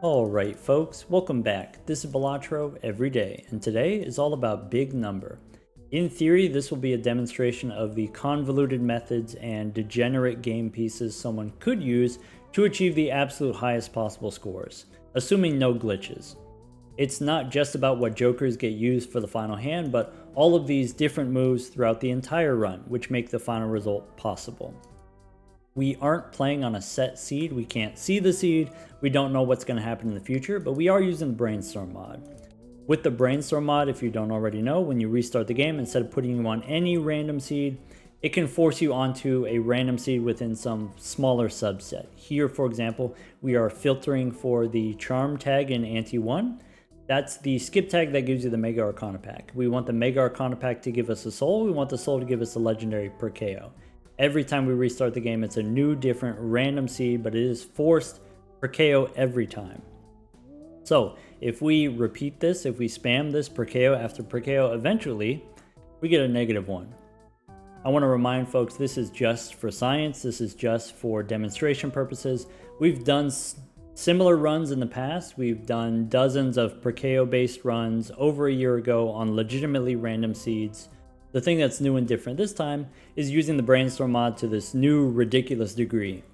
Alright folks, welcome back. This is Balatro every day, and today is all about big number. In theory, this will be a demonstration of the convoluted methods and degenerate game pieces someone could use to achieve the absolute highest possible scores, assuming no glitches. It's not just about what jokers get used for the final hand, but all of these different moves throughout the entire run, which make the final result possible. We aren't playing on a set seed, we can't see the seed, we don't know what's going to happen in the future, but we are using the Brainstorm mod. With the Brainstorm mod, if you don't already know, when you restart the game, instead of putting you on any random seed, it can force you onto a random seed within some smaller subset. Here, for example, we are filtering for the Charm tag in Ante 1. That's the skip tag that gives you the Mega Arcana pack. We want the Mega Arcana pack to give us a soul, we want the soul to give us a legendary per KO. Every time we restart the game, it's a new, different, random seed, but it is forced per KO every time. So, if we repeat this, if we spam this per KO after per KO, eventually, we get a -1. I want to remind folks, this is just for science, this is just for demonstration purposes. We've done similar runs in the past. We've done dozens of per KO based runs over a year ago on legitimately random seeds. The thing that's new and different this time is using the Brainstorm mod to this new ridiculous degree.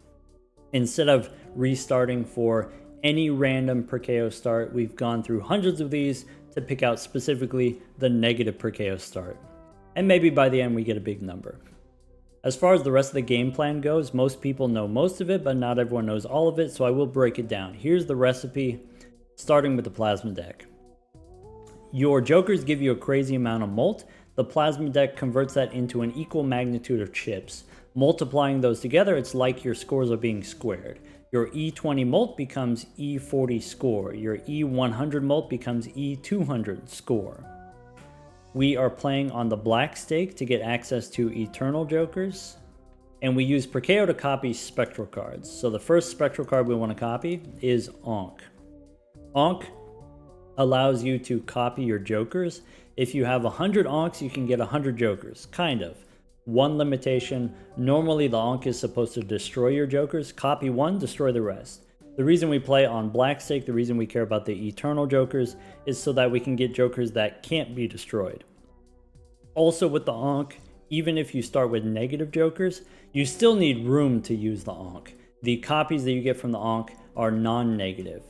Instead of restarting for any random per KO start, we've gone through hundreds of these to pick out specifically the negative per KO start. And maybe by the end we get a big number. As far as the rest of the game plan goes, most people know most of it, but not everyone knows all of it, so I will break it down. Here's the recipe, starting with the Plasma deck. Your jokers give you a crazy amount of molt. The Plasma deck converts that into an equal magnitude of chips. Multiplying those together, it's like your scores are being squared. Your E20 molt becomes E40 score. Your E100 molt becomes E200 score. We are playing on the black stake to get access to Eternal Jokers. And we use per KO to copy spectral cards. So the first spectral card we want to copy is Ankh. Ankh allows you to copy your jokers. If you have 100 Ankhs, you can get 100 jokers, kind of. One limitation, normally the Ankh is supposed to destroy your jokers. Copy one, destroy the rest. The reason we play on black stake, the reason we care about the Eternal Jokers, is so that we can get jokers that can't be destroyed. Also with the Ankh, even if you start with negative jokers, you still need room to use the Ankh. The copies that you get from the Ankh are non-negative.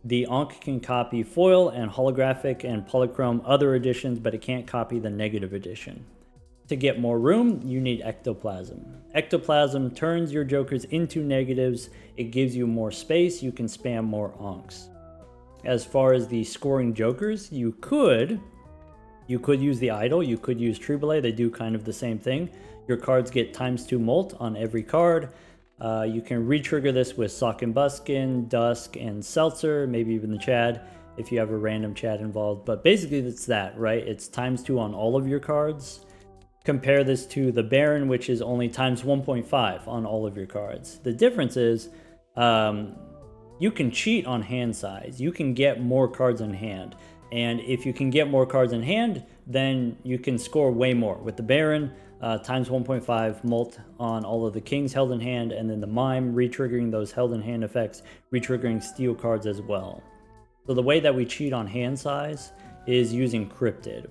The Ankh can copy foil and holographic and polychrome other editions, but it can't copy the negative edition. To get more room, you need ectoplasm. Ectoplasm turns your jokers into negatives. It gives you more space. You can spam more Ankhs. As far as the scoring jokers, you could use the idol. You could use Triboulet. They do kind of the same thing. Your cards get ×2 molt on every card. You can re-trigger this with Sock and Buskin, Dusk, and Seltzer, maybe even the Chad, if you have a random Chad involved. But basically it's that, right? It's ×2 on all of your cards. Compare this to the Baron, which is only ×1.5 on all of your cards. The difference is you can cheat on hand size. You can get more cards in hand. And if you can get more cards in hand, then you can score way more. With the Baron, ×1.5 molt on all of the kings held in hand, and then the Mime re-triggering those held in hand effects, re-triggering steel cards as well. So the way that we cheat on hand size is using Cryptid.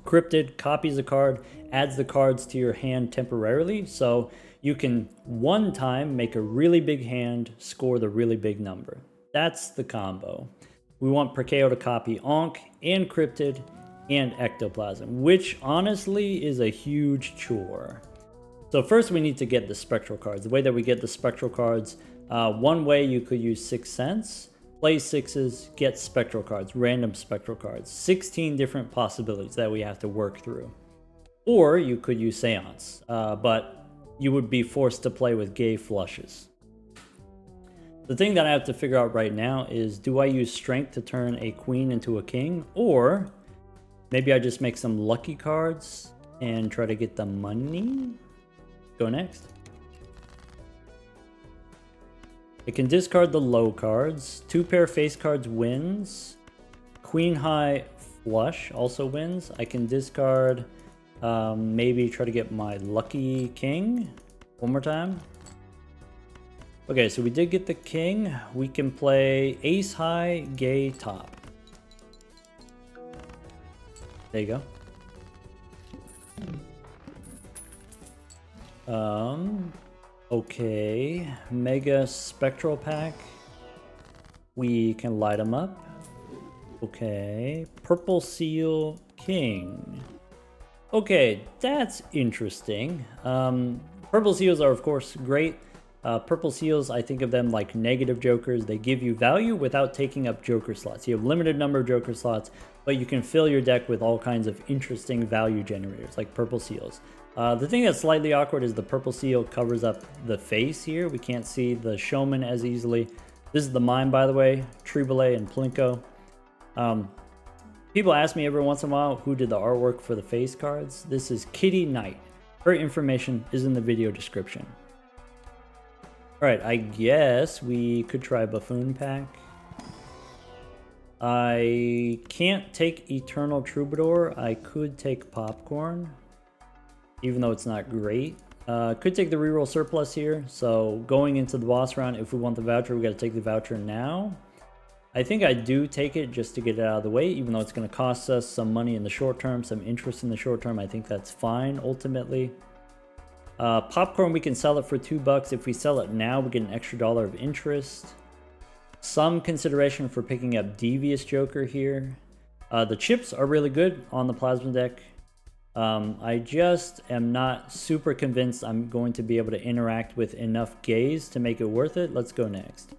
Cryptid copies a card, adds the cards to your hand temporarily, so you can one time make a really big hand, score the really big number. That's the combo. We want per KO to copy Ankh and Cryptid and ectoplasm, which honestly is a huge chore. So first we need to get the spectral cards. The way that we get the spectral cards, one way you could use 6 cents, play 6s, get spectral cards, random spectral cards. 16 different possibilities that we have to work through. Or you could use Seance, but you would be forced to play with gay flushes. The thing that I have to figure out right now is, do I use strength to turn a queen into a king, or maybe I just make some lucky cards and try to get the money? Go next. I can discard the low cards. 2 pair face cards wins. Queen high flush also wins. I can discard, maybe try to get my lucky king one more time. Okay, so we did get the king. We can play ace high, gay top. There you go. Okay, mega spectral pack. We can light them up. Okay, purple seal king. Okay, that's interesting. Purple seals are of course great. Purple seals, I think of them like negative jokers. They give you value without taking up joker slots. You have limited number of joker slots, but you can fill your deck with all kinds of interesting value generators like purple seals. The thing that's slightly awkward is the purple seal covers up the face here. We can't see the showman as easily. This is the mime, by the way, Triboulet and Plinko. People ask me every once in a while who did the artwork for the face cards. This is Kitty Knight. Her information is in the video description. Alright, I guess we could try Buffoon Pack. I can't take Eternal Troubadour. I could take Popcorn, even though it's not great. Could take the reroll surplus here. So going into the boss round, if we want the voucher, we got to take the voucher now. I think I do take it just to get it out of the way, even though it's going to cost us some money in the short term, some interest in the short term. I think that's fine ultimately. Popcorn, we can sell it for $2. If we sell it now, we get an extra $1 of interest. Some consideration for picking up Devious Joker here. The chips are really good on the Plasma deck. I just am not super convinced I'm going to be able to interact with enough gays to make it worth it. Let's go next.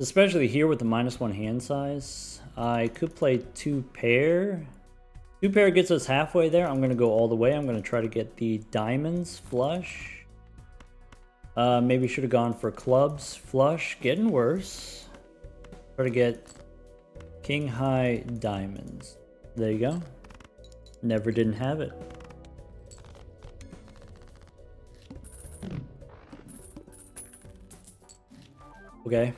Especially here with the -1 hand size. I could play 2 pair. 2 pair gets us halfway there. I'm going to go all the way. I'm going to try to get the diamonds flush. Maybe should have gone for clubs flush. Getting worse. Try to get king high diamonds. There you go. Never didn't have it. Okay.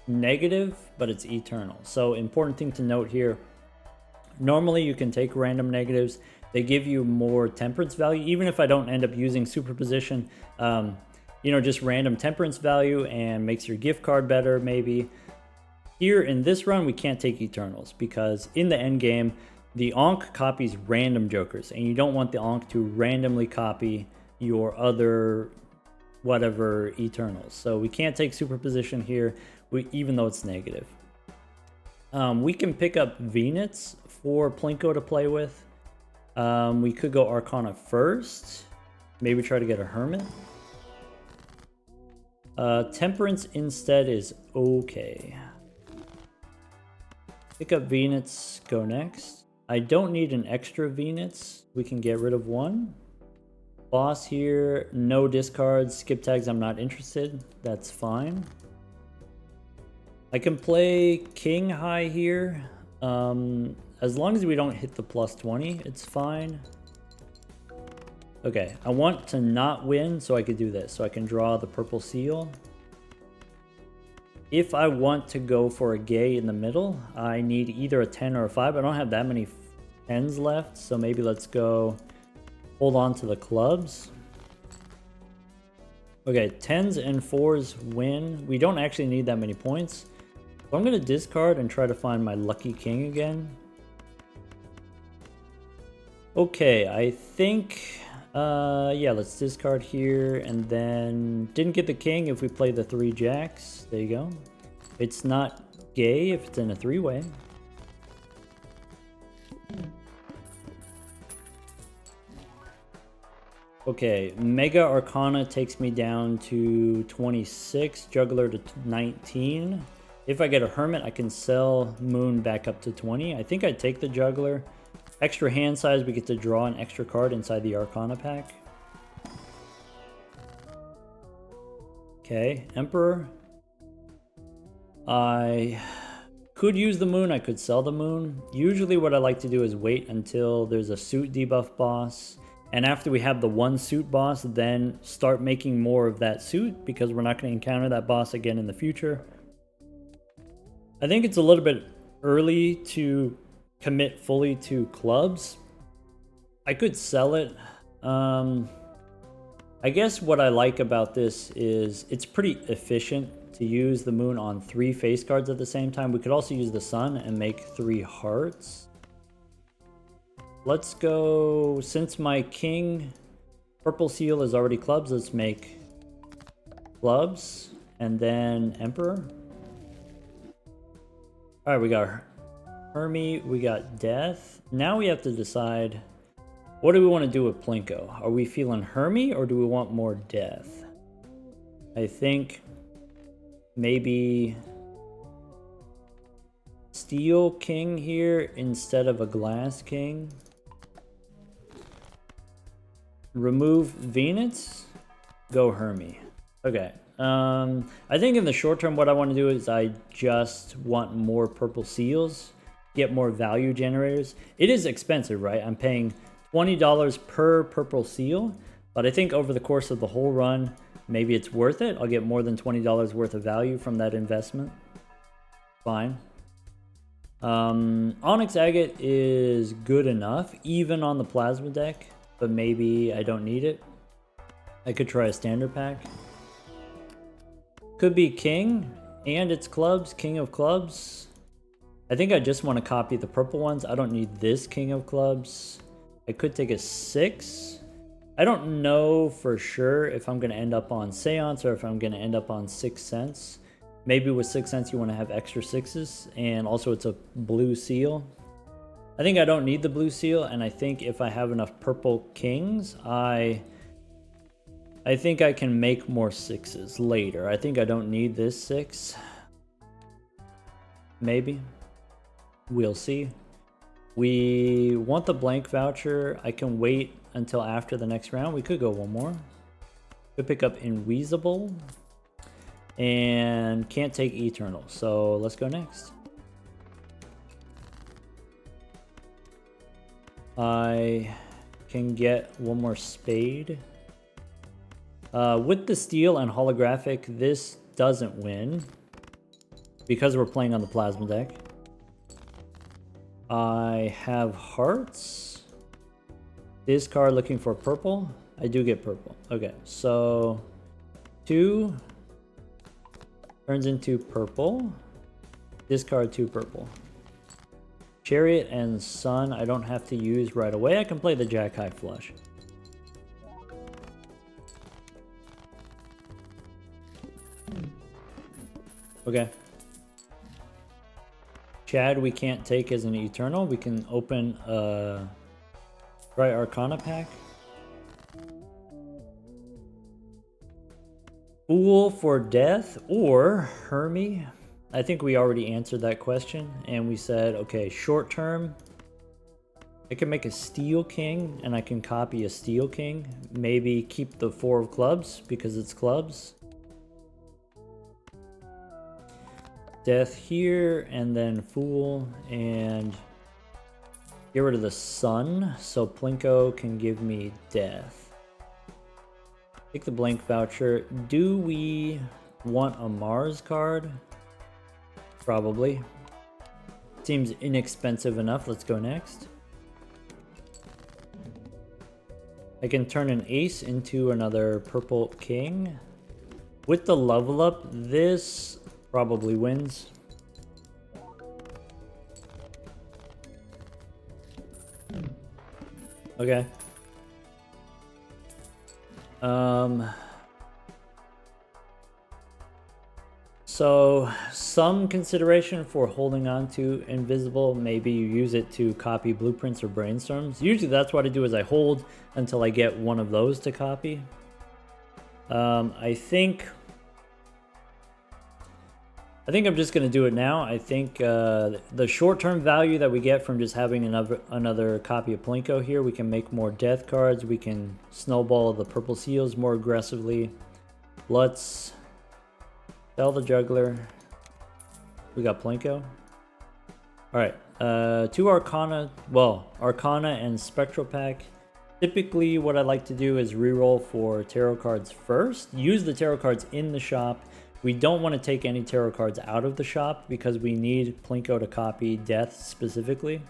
Negative, but it's eternal. So important thing to note here. Normally you can take random negatives. They give you more temperance value. Even if I don't end up using superposition, you know, just random temperance value and makes your gift card better maybe. Here in this run, we can't take Eternals because in the end game, the Ankh copies random jokers, and you don't want the Ankh to randomly copy your other whatever Eternals. So we can't take superposition here, even though it's negative. We can pick up Venus for Plinko to play with. We could go Arcana first. Maybe try to get a Hermit. Temperance instead is okay. Pick up Venus, go next. I don't need an extra Venus. We can get rid of one. Boss here, no discards, skip tags, I'm not interested. That's fine. I can play King High here. As long as we don't hit the +20, it's fine. Okay, I want to not win, so I could do this. So I can draw the purple seal. If I want to go for a gay in the middle, I need either a 10 or a 5. I don't have that many 10s left, so maybe let's go hold on to the clubs. Okay, 10s and 4s win. We don't actually need that many points. So I'm going to discard and try to find my lucky king again. Okay, I think, yeah, let's discard here, and then didn't get the king if we play the 3 jacks. There you go. It's not gay if it's in a 3-way. Okay, Mega Arcana takes me down to 26, Juggler to 19. If I get a Hermit, I can sell Moon back up to 20. I think I'd take the Juggler. Extra hand size, we get to draw an extra card inside the Arcana pack. Okay, Emperor. I could use the Moon, I could sell the Moon. Usually what I like to do is wait until there's a suit debuff boss. And after we have the 1 suit boss, then start making more of that suit because we're not going to encounter that boss again in the future. I think it's a little bit early to commit fully to clubs. I could sell it. I guess what I like about this is it's pretty efficient to use the moon on 3 face cards at the same time. We could also use the sun and make 3 hearts. Let's go, since my king purple seal is already clubs, let's make clubs and then emperor. All right, we got Hermie, we got death. Now we have to decide, what do we want to do with Plinko? Are we feeling Hermie or do we want more death? I think maybe steel king here instead of a glass king. Remove Venus, go Hermie. Okay. I think in the short term, what I want to do is I just want more purple seals, get more value generators. It is expensive, right? I'm paying $20 per purple seal, but I think over the course of the whole run, maybe it's worth it. I'll get more than $20 worth of value from that investment. Fine. Onyx Agate is good enough, even on the plasma deck, but maybe I don't need it. I could try a standard pack. Could be king, and it's clubs, king of clubs. I think I just want to copy the purple ones. I don't need this king of clubs. I could take a 6. I don't know for sure if I'm going to end up on Seance or if I'm going to end up on 6 cents. Maybe with 6 cents you want to have extra 6s, and also it's a blue seal. I think I don't need the blue seal, and I think if I have enough purple kings, I think I can make more 6s later. I think I don't need this 6. Maybe. We'll see. We want the blank voucher. I can wait until after the next round. We could go one more. Could pick up Inweasable. And can't take Eternal. So let's go next. I can get one more spade. With the steel and holographic, this doesn't win because we're playing on the plasma deck. I have hearts. This card looking for purple. I do get purple. Okay, so 2 turns into purple. Discard 2 purple. Chariot and Sun I don't have to use right away. I can play the Jack High flush. Okay. Chad we can't take as an Eternal. We can open a Bright Arcana pack. Fool for death or Hermie. I think we already answered that question and we said, okay, short term, I can make a Steel King and I can copy a Steel King. Maybe keep the 4 of clubs because it's clubs. Death here and then Fool and get rid of the Sun so Plinko can give me death. Take the blank voucher. Do we want a Mars card? Probably. Seems inexpensive enough. Let's go next. I can turn an ace into another purple king. With the level up, this probably wins. Okay. So some consideration for holding on to Invisible. Maybe you use it to copy blueprints or brainstorms. Usually that's what I do is I hold until I get one of those to copy. I think I'm just going to do it now. I think the short-term value that we get from just having another copy of Plinko here, we can make more death cards. We can snowball the purple seals more aggressively. Let's sell the juggler. We got Plinko. All right, 2 Arcana. Well, Arcana and Spectral Pack. Typically, what I like to do is reroll for tarot cards first. Use the tarot cards in the shop. We don't want to take any tarot cards out of the shop because we need Plinko to copy death specifically.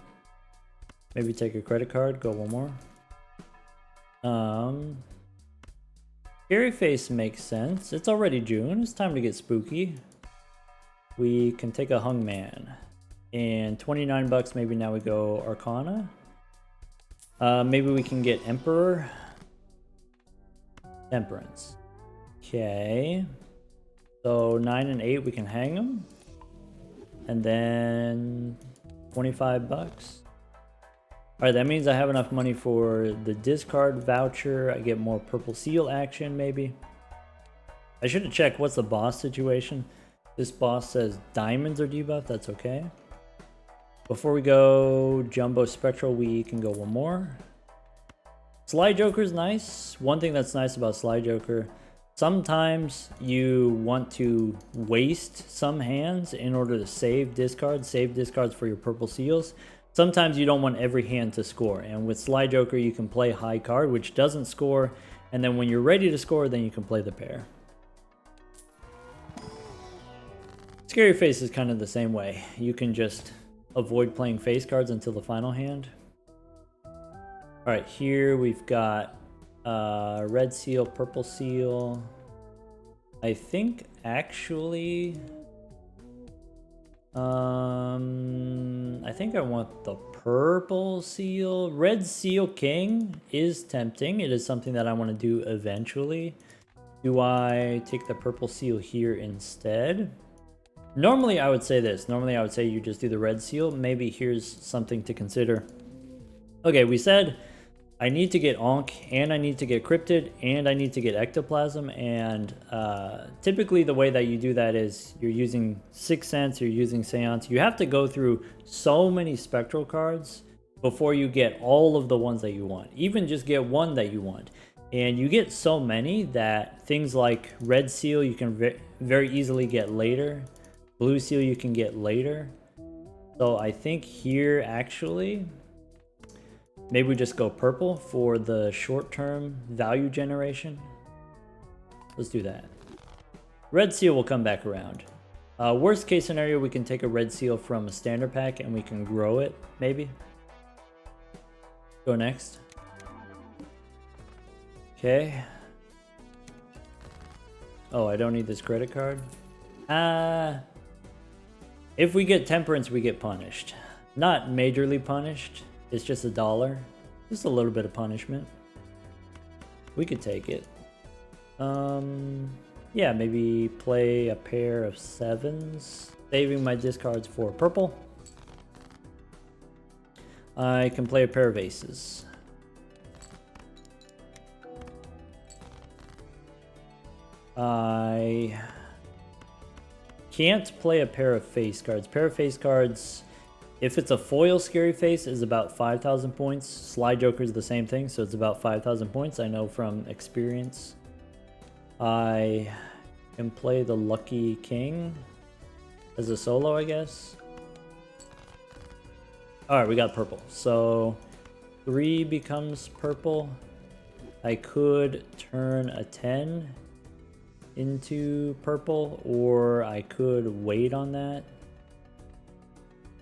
Maybe take a credit card, go one more. Scary face makes sense. It's already June. It's time to get spooky. We can take a hung man. And 29 bucks, maybe now we go Arcana. Maybe we can get Emperor. Temperance. Okay. So 9 and 8, we can hang them. And then 25 bucks. Alright, that means I have enough money for the discard voucher. I get more purple seal action, maybe. I should have checked what's the boss situation. This boss says diamonds are debuffed. That's okay. Before we go Jumbo Spectral, we can go one more. Sly Joker's nice. One thing that's nice about Sly Joker, sometimes you want to waste some hands in order to save discards for your purple seals. Sometimes you don't want every hand to score, and with Sly Joker you can play high card, which doesn't score, and then when you're ready to score, then you can play the pair. Scary Face is kind of the same way. You can just avoid playing face cards until the final hand. Alright, here we've got red seal, purple seal. I think actually I think I want the purple seal. Red seal king is tempting. It is something that I want to do eventually. Do I take the purple seal here instead? Normally I would say this. Normally I would say you just do the red seal. Maybe here's something to consider. Okay, we said I need to get Ankh, and I need to get Cryptid, and I need to get Ectoplasm, and typically the way that you do that is you're using Sixth Sense, you're using Seance. You have to go through so many Spectral cards before you get all of the ones that you want. Even just get one that you want. And you get so many that things like Red Seal you can very easily get later. Blue Seal you can get later. So I think here actually maybe we just go purple for the short-term value generation. Let's do that. Red seal will come back around. Worst case scenario, we can take a red seal from a standard pack and we can grow it, maybe. Go next. Okay. Oh, I don't need this credit card. If we get Temperance, we get punished. Not majorly punished. It's just $1. Just a little bit of punishment. We could take it. Yeah, maybe play a pair of 7s. Saving my discards for purple. I can play a pair of aces. I can't play a pair of face cards. Pair of face cards, if it's a foil Scary Face, is about 5,000 points. Sly Joker is the same thing, so it's about 5,000 points. I know from experience. I can play the Lucky King as a solo, I guess. Alright, we got purple. So 3 becomes purple. I could turn a 10 into purple, or I could wait on that.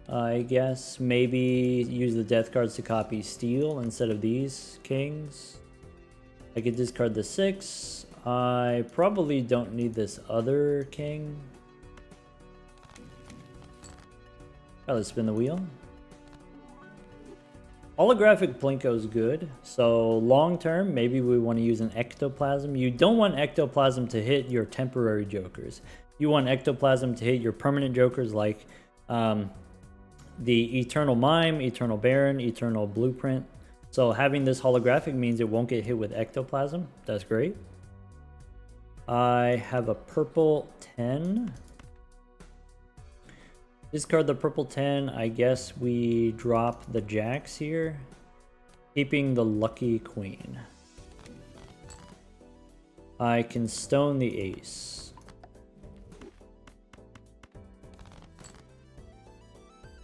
I guess maybe use the death cards to copy steel instead of these kings. I could discard the 6. I probably don't need this other king. Let's spin the wheel. Holographic Plinko is good. So long term, maybe we want to use an Ectoplasm. You don't want Ectoplasm to hit your temporary jokers. You want Ectoplasm to hit your permanent jokers like the Eternal Mime, Eternal Baron, Eternal Blueprint. So having this holographic means it won't get hit with Ectoplasm. That's great. I have a purple 10. Discard the purple 10. I guess we drop the jacks here, keeping the lucky queen. I can stone the ace.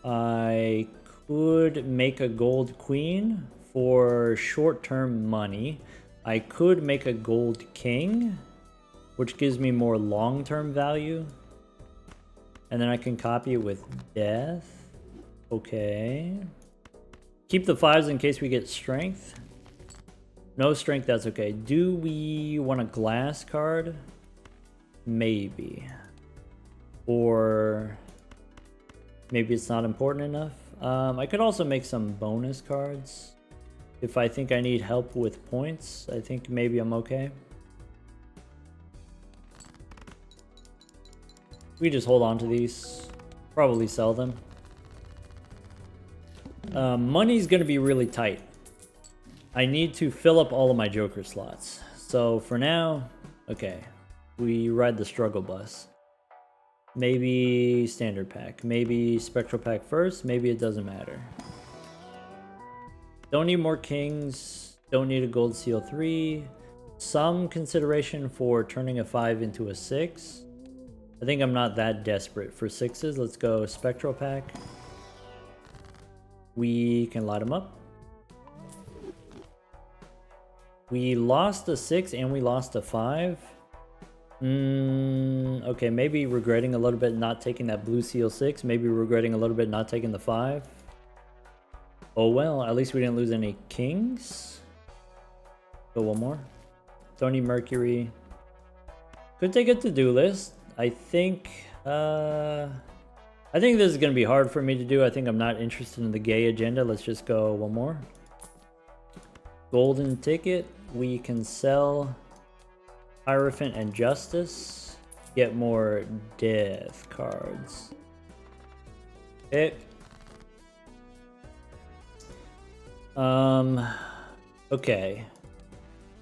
I could make a gold queen for short-term money. I could make a gold king, which gives me more long-term value. And then I can copy it with death. Okay. Keep the 5s in case we get strength. No strength, that's okay. Do we want a glass card? Maybe. Or maybe it's not important enough. I could also make some bonus cards. If I think I need help with points, I think maybe I'm okay. We just hold on to these. Probably sell them. Money's gonna be really tight. I need to fill up all of my Joker slots. So for now, okay, we ride the struggle bus. Maybe standard pack, maybe spectral pack first, maybe it doesn't matter. Don't need more kings, don't need a gold seal 3. Some consideration for turning a 5 into a 6. I think I'm not that desperate for 6s. Let's go spectral pack. We can light them up. We lost a 6 and we lost a 5. Okay, maybe regretting a little bit not taking that blue seal 6. Maybe regretting a little bit not taking the 5. Oh well, at least we didn't lose any kings. Go one more. Don't need Mercury. Could take a to-do list. I think this is gonna be hard for me to do. I think I'm not interested in the gay agenda. Let's just go one more. Golden ticket. We can sell Hierophant and Justice. Get more death cards. Okay. Okay.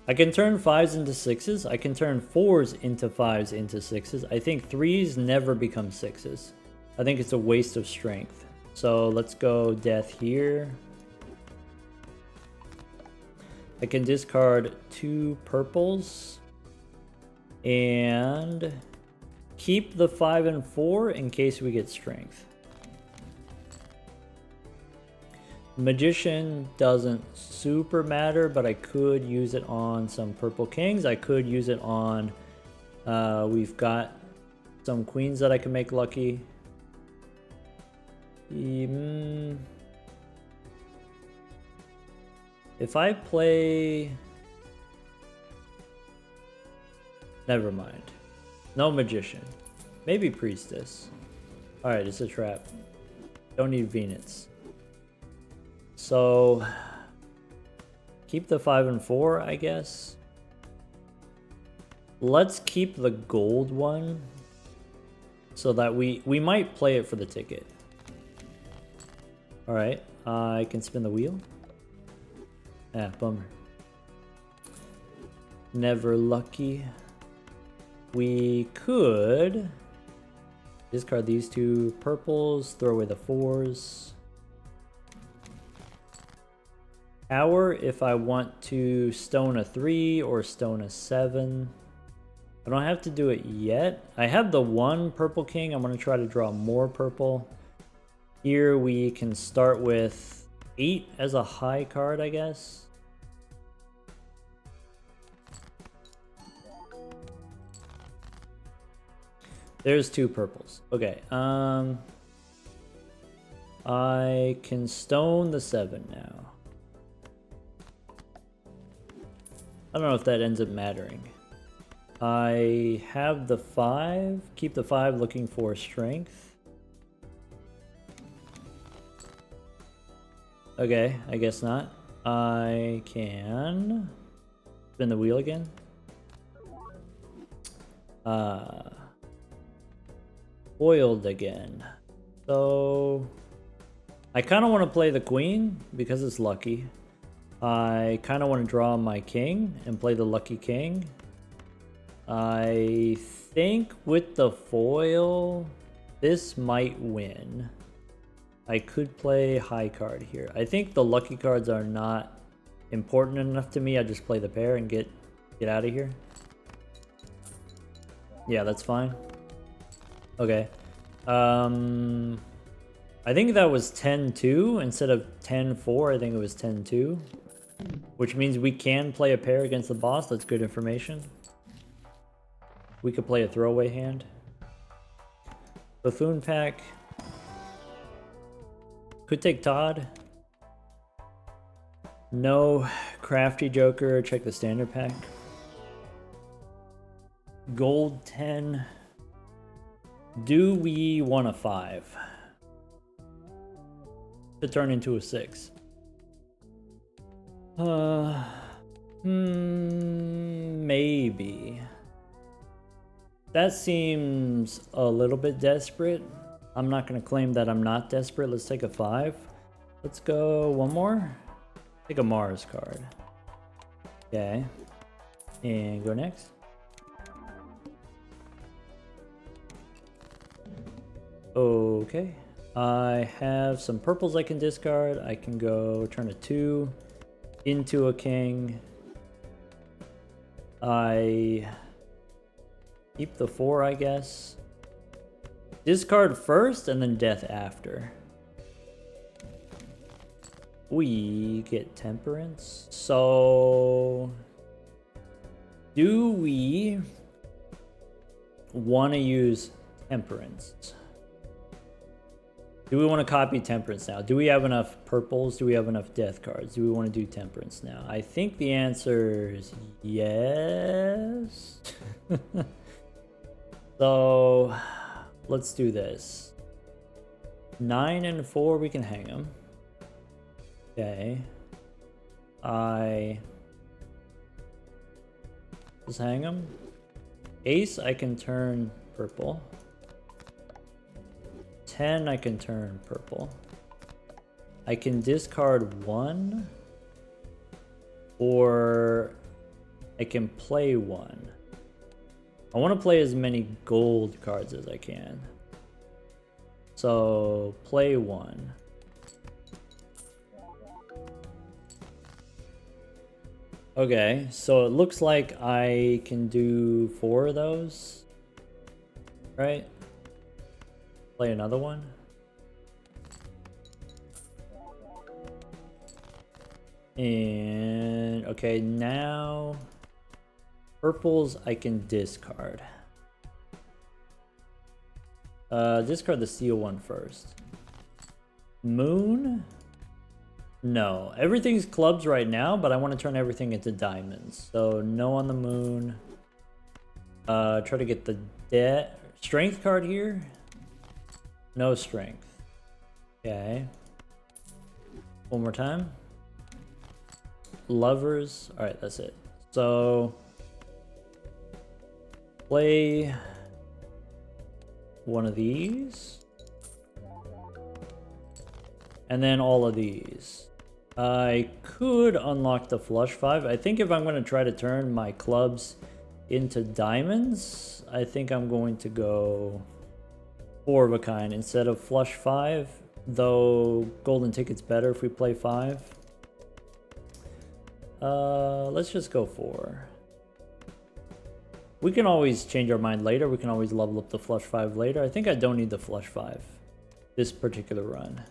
I can turn 5s into 6s. I can turn 4s into 5s into 6s. I think 3s never become 6s. I think it's a waste of strength. So let's go death here. I can discard 2 purples and keep the 5 and 4 in case we get strength. Magician doesn't super matter, but I could use it on some purple kings. I could use it on, we've got some queens that I can make lucky. If I play... Never mind. No magician. Maybe priestess. Alright, it's a trap. Don't need Venus. So... keep the 5 and 4, I guess. Let's keep the gold one. So that we might play it for the ticket. Alright, I can spin the wheel. Ah, bummer. Never lucky. We could discard these 2 purples, throw away the 4s. Power if I want to stone a 3 or stone a 7. I don't have to do it yet. I have the 1 purple king. I'm going to try to draw more purple. Here we can start with 8 as a high card, I guess. There's 2 purples. Okay. I can stone the 7 now. I don't know if that ends up mattering. I have the 5. Keep the 5 looking for strength. Okay, I guess not. I can spin the wheel again. Foiled again. So I kind of want to play the queen because it's lucky. I kind of want to draw my king and play the lucky king. I think with the foil, this might win. I could play high card here. I think the lucky cards are not important enough to me. I just play the pair and get out of here. Yeah, that's fine. Okay. I think that was 10-2 instead of 10-4. I think it was 10-2. Which means we can play a pair against the boss. That's good information. We could play a throwaway hand. Buffoon pack. Could take Todd. No Crafty Joker, check the standard pack. Gold 10. Do we want a 5? To turn into a 6. Maybe. That seems a little bit desperate. I'm not going to claim that I'm not desperate. Let's take a 5. Let's go one more. Take a Mars card. Okay. And go next. Okay. I have some purples I can discard. I can go turn a 2 into a king. I keep the 4, I guess. Discard first and then death after. We get temperance. So do we want to use temperance? Do we want to copy temperance now? Do we have enough purples? Do we have enough death cards? Do we want to do temperance now? I think the answer is yes. So let's do this. 9 and 4, we can hang them. Okay. I just hang them. Ace, I can turn purple. 10, I can turn purple. I can discard 1, or I can play 1. I want to play as many gold cards as I can. So play 1. Okay, so it looks like I can do 4 of those, right? Play another one. And okay, now purples I can discard. Discard the steel one first. Moon? No, everything's clubs right now, but I want to turn everything into diamonds. So no on the moon. Try to get the strength card here. No strength. Okay. One more time. Lovers. All right, that's it. So play one of these. And then all of these. I could unlock the flush 5. I think if I'm going to try to turn my clubs into diamonds, I think I'm going to go 4 of a kind instead of flush 5, though golden ticket's better if we play 5. Let's just go 4. We can always change our mind later. We can always level up the flush 5 later. I think I don't need the flush 5 this particular run.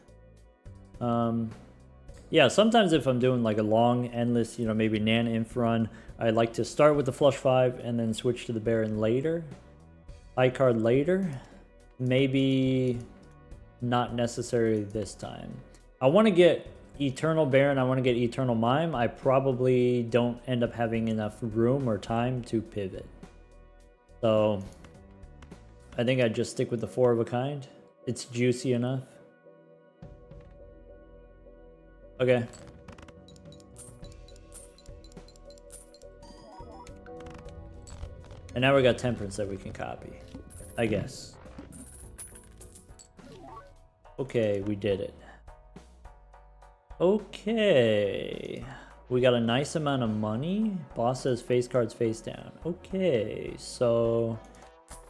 Yeah, sometimes if I'm doing like a long, endless, you know, maybe Nan Inf run, I like to start with the flush 5 and then switch to the Baron later. High card later. Maybe not necessarily this time. I want to get Eternal Baron, I want to get Eternal Mime. I probably don't end up having enough room or time to pivot. So I think I'd just stick with the 4 of a kind. It's juicy enough. Okay. And now we got temperance that we can copy, I guess. Okay, we did it. Okay. We got a nice amount of money. Boss says face cards face down. Okay, so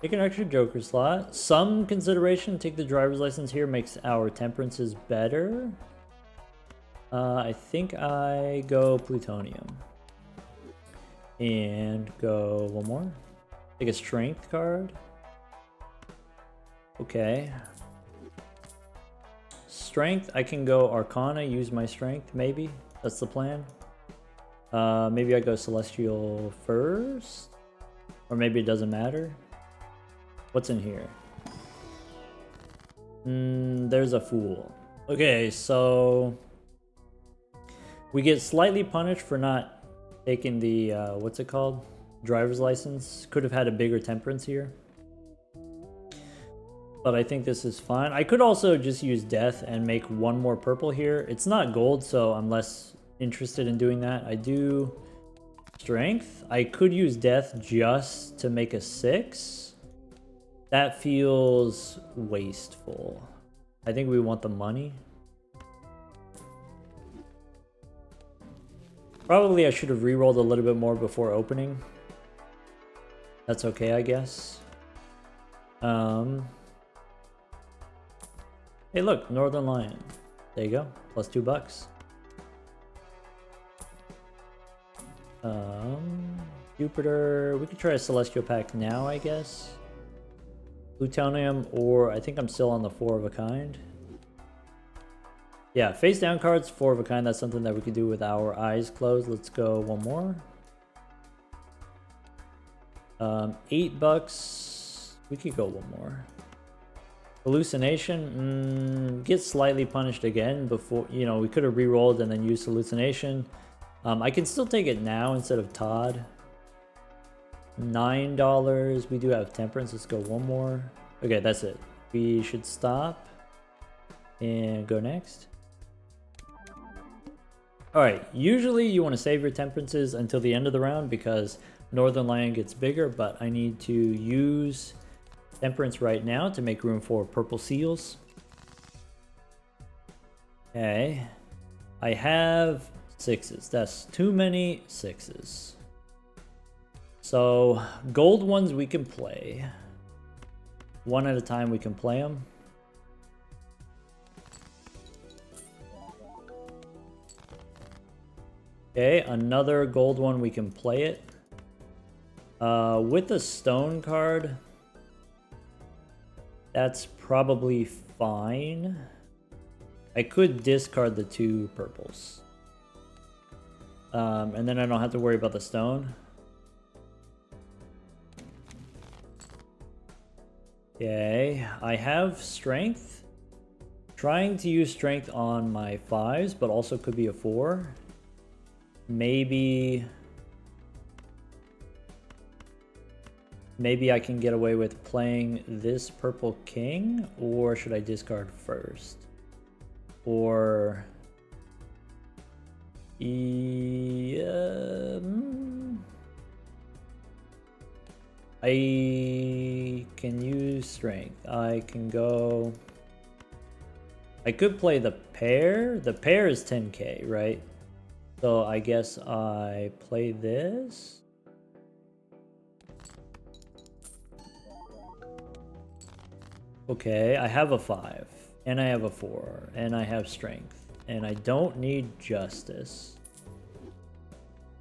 take an extra Joker slot. Some consideration, take the driver's license here makes our temperances better. I think I go plutonium. And go one more. Take a strength card. Okay. Strength, I can go Arcana, use my strength, maybe. That's the plan. Maybe I go Celestial first. Or maybe it doesn't matter. What's in here? There's a Fool. Okay, so We get slightly punished for not taking the, what's it called? Driver's license. Could have had a bigger temperance here. But I think this is fine. I could also just use death and make one more purple here. It's not gold, so I'm less interested in doing that. I do strength. I could use death just to make a 6. That feels wasteful. I think we want the money. Probably I should have re-rolled a little bit more before opening. That's okay, I guess. Hey look, Northern Lion. There you go, plus $2. Jupiter, we could try a Celestial Pack now, I guess. Plutonium, or I think I'm still on the 4 of a kind. Yeah, face down cards, 4 of a kind. That's something that we could do with our eyes closed. Let's go one more. $8. We could go one more. Hallucination. Get slightly punished again before, you know, we could have re-rolled and then used hallucination. I can still take it now instead of Todd. $9. We do have temperance. Let's go one more. Okay, that's it. We should stop and go next. Alright, usually you want to save your temperances until the end of the round because Northern Lion gets bigger, but I need to use temperance right now to make room for purple seals. Okay, I have 6s. That's too many 6s. So gold ones we can play. One at a time we can play them. Okay, another gold one, we can play it. With the stone card, that's probably fine. I could discard the 2 purples. And then I don't have to worry about the stone. Okay, I have strength. Trying to use strength on my 5s, but also could be a 4. Maybe I can get away with playing this purple king, or should I discard first? Or I can use strength. I can go. I could play the pair. The pair is 10k, right? So I guess I play this. Okay, I have a 5, and I have a 4, and I have strength, and I don't need justice.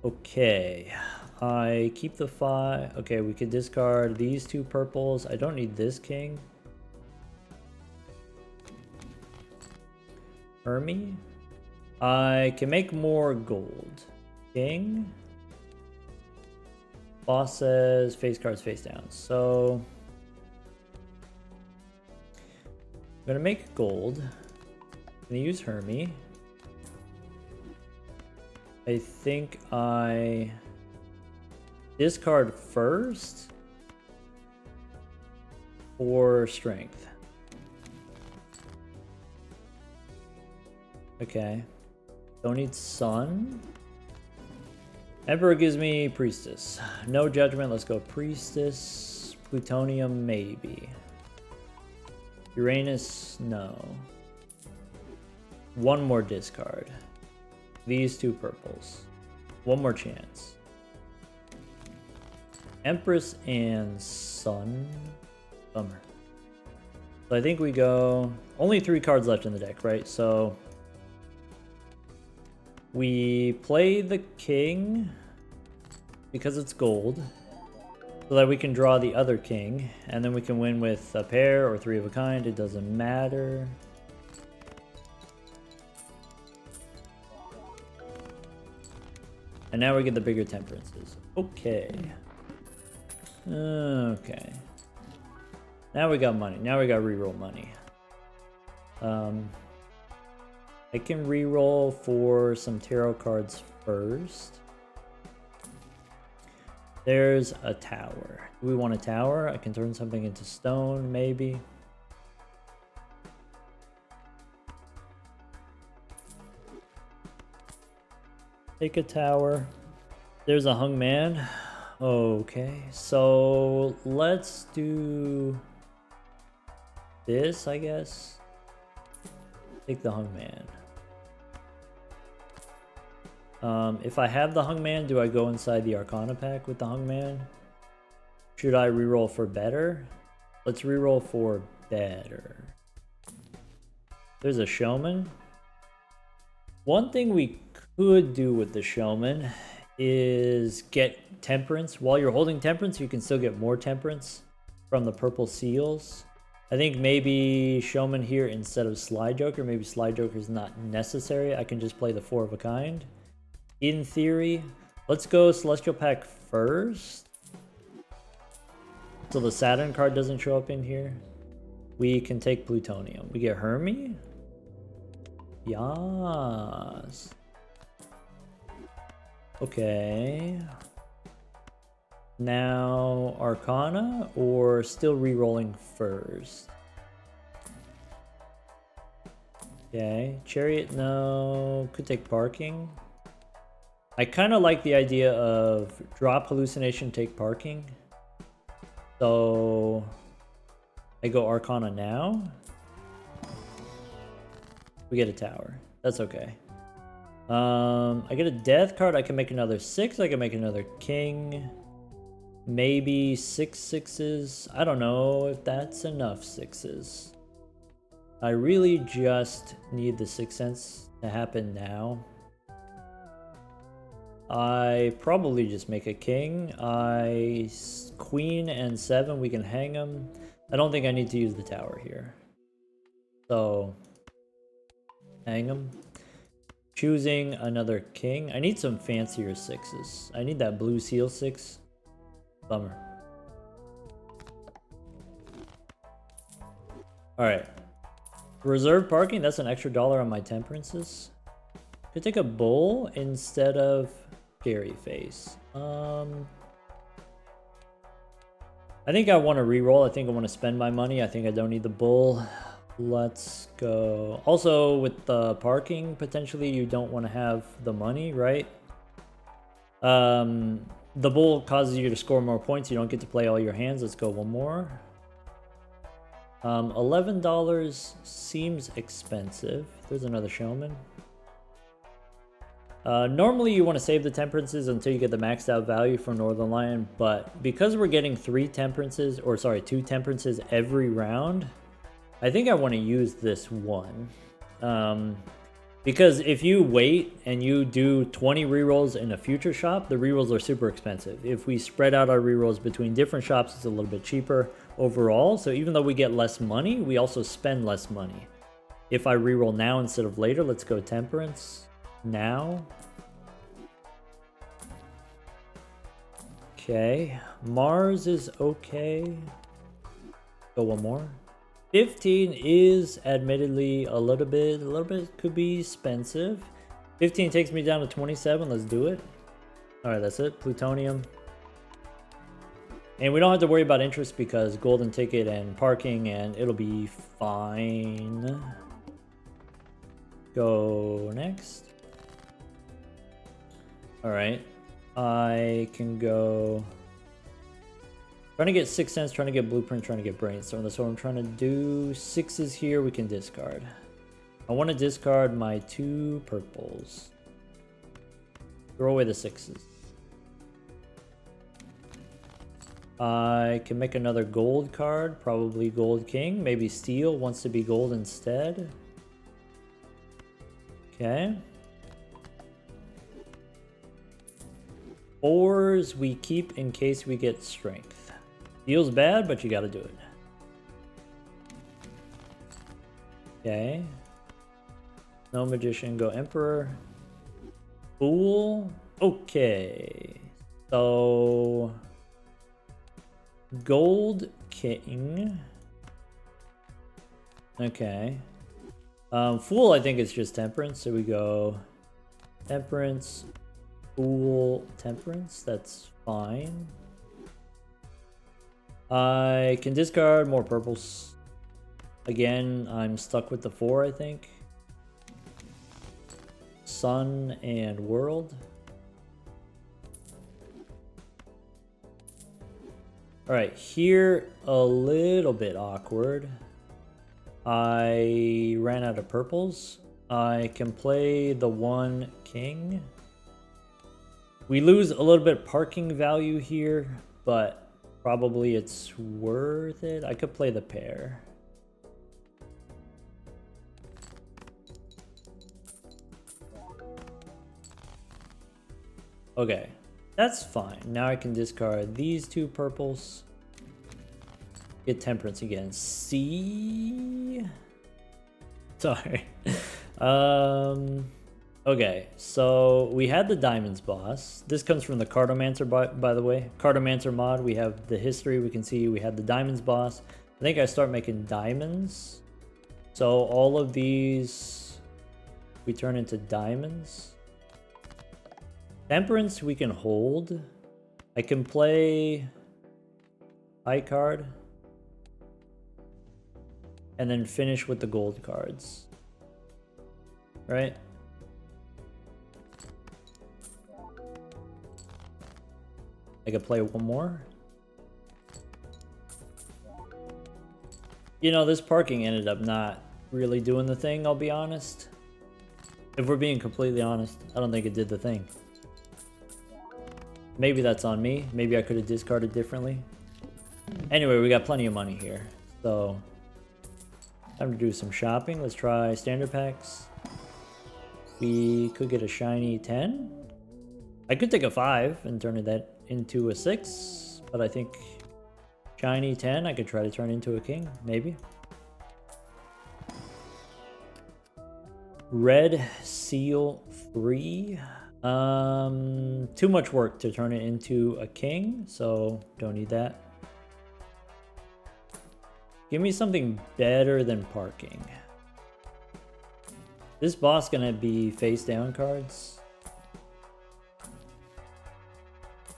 Okay, I keep the 5. Okay, we could discard these 2 purples. I don't need this king. Hermie. I can make more gold. King. Boss says face cards face down. So I'm gonna make gold. I'm gonna use Hermie. I think I discard first or strength. Okay. Don't need sun. Emperor gives me priestess. No judgment. Let's go priestess. Plutonium, maybe. Uranus, no. One more discard. These 2 purples. One more chance. Empress and sun. Bummer. So I think we go. Only 3 cards left in the deck, right? So we play the king because it's gold so that we can draw the other king, and then we can win with a pair or 3 of a kind. It doesn't matter. And now we get the bigger temperances. Okay. Okay. Now we got money. Now we got reroll money. I can reroll for some tarot cards first. There's a tower. Do we want a tower? I can turn something into stone, maybe. Take a tower. There's a hung man. Okay, so let's do this, I guess. Take the hung man. If I have the hung man, do I go inside the Arcana pack with the hung man? Should I reroll for better? Let's reroll for better. There's a showman. One thing we could do with the showman is get temperance. While you're holding temperance, you can still get more temperance from the purple seals. I think maybe showman here instead of slide joker. Maybe slide joker is not necessary. I can just play the 4 of a kind. In theory, let's go celestial pack first. So the Saturn card doesn't show up in here. We can take plutonium. We get Hermie. Yas. Okay. Now Arcana or still re-rolling first? Okay. Chariot, no. Could take parking. I kind of like the idea of drop hallucination, take parking. So I go Arcana now. We get a tower. That's okay. I get a death card. I can make another 6. I can make another king. Maybe 6 6s. I don't know if that's enough 6s. I really just need the 6th sense to happen now. I probably just make a king. Queen and 7, we can hang them. I don't think I need to use the tower here. So hang them. Choosing another king. I need some fancier 6s. I need that blue seal 6. Bummer. Alright. Reserve parking, that's an extra $1 on my temperances. Could take a bull instead of scary face. I think I want to reroll. I think I want to spend my money. I think I don't need the bull. Let's go. Also, with the parking, potentially you don't want to have the money, right? The bull causes you to score more points. You don't get to play all your hands. Let's go one more. $11 seems expensive. There's another showman. Normally you want to save the temperances until you get the maxed out value for Northern Lion, but because we're getting 2 temperances every round, I think I want to use this one. Because if you wait and you do 20 rerolls in a future shop, the rerolls are super expensive. If we spread out our rerolls between different shops, it's a little bit cheaper overall. So even though we get less money, we also spend less money. If I reroll now instead of later, let's go temperance now. Okay, Mars is okay. Go one more. 15 is admittedly a little bit could be expensive. 15 takes me down to 27. Let's do it. All right, that's it. Plutonium. And we don't have to worry about interest because golden ticket and parking, and it'll be fine. Go next. All right. I can go. Trying to get 6 cents, trying to get blueprint, trying to get brainstorm. That's what I'm trying to do. 6s here, we can discard. I want to discard my 2 purples. Throw away the 6s. I can make another gold card, probably gold king. Maybe steel wants to be gold instead. Okay. 4s we keep in case we get strength. Feels bad, but you gotta do it. Okay. No magician, go emperor. Fool. Okay. So gold king. Okay. Fool, I think it's just temperance. So we go temperance, fool, temperance. That's fine. I can discard more purples. Again, I'm stuck with the 4, I think. Sun and world. Alright, here a little bit awkward. I ran out of purples. I can play the 1 king. We lose a little bit parking value here, but probably it's worth it. I could play the pair. Okay, that's fine. Now I can discard these 2 purples. Get temperance again. C. Sorry. Okay, so we had the diamonds boss. This comes from the Cartomancer, by the way. Cartomancer mod, we have the history. We can see we had the diamonds boss. I think I start making diamonds. So all of these, we turn into diamonds. Temperance we can hold. I can play high card. And then finish with the gold cards. Right? I could play one more. You know, this parking ended up not really doing the thing, I'll be honest. If we're being completely honest, I don't think it did the thing. Maybe that's on me. Maybe I could have discarded differently. Anyway, we got plenty of money here. So, time to do some shopping. Let's try standard packs. We could get a shiny 10. I could take a 5 and turn that into a 6. But I think shiny 10, I could try to turn into a king. Maybe. Red seal 3. Too much work to turn it into a king, so don't need that. Give me something better than parking. This boss gonna be face down cards.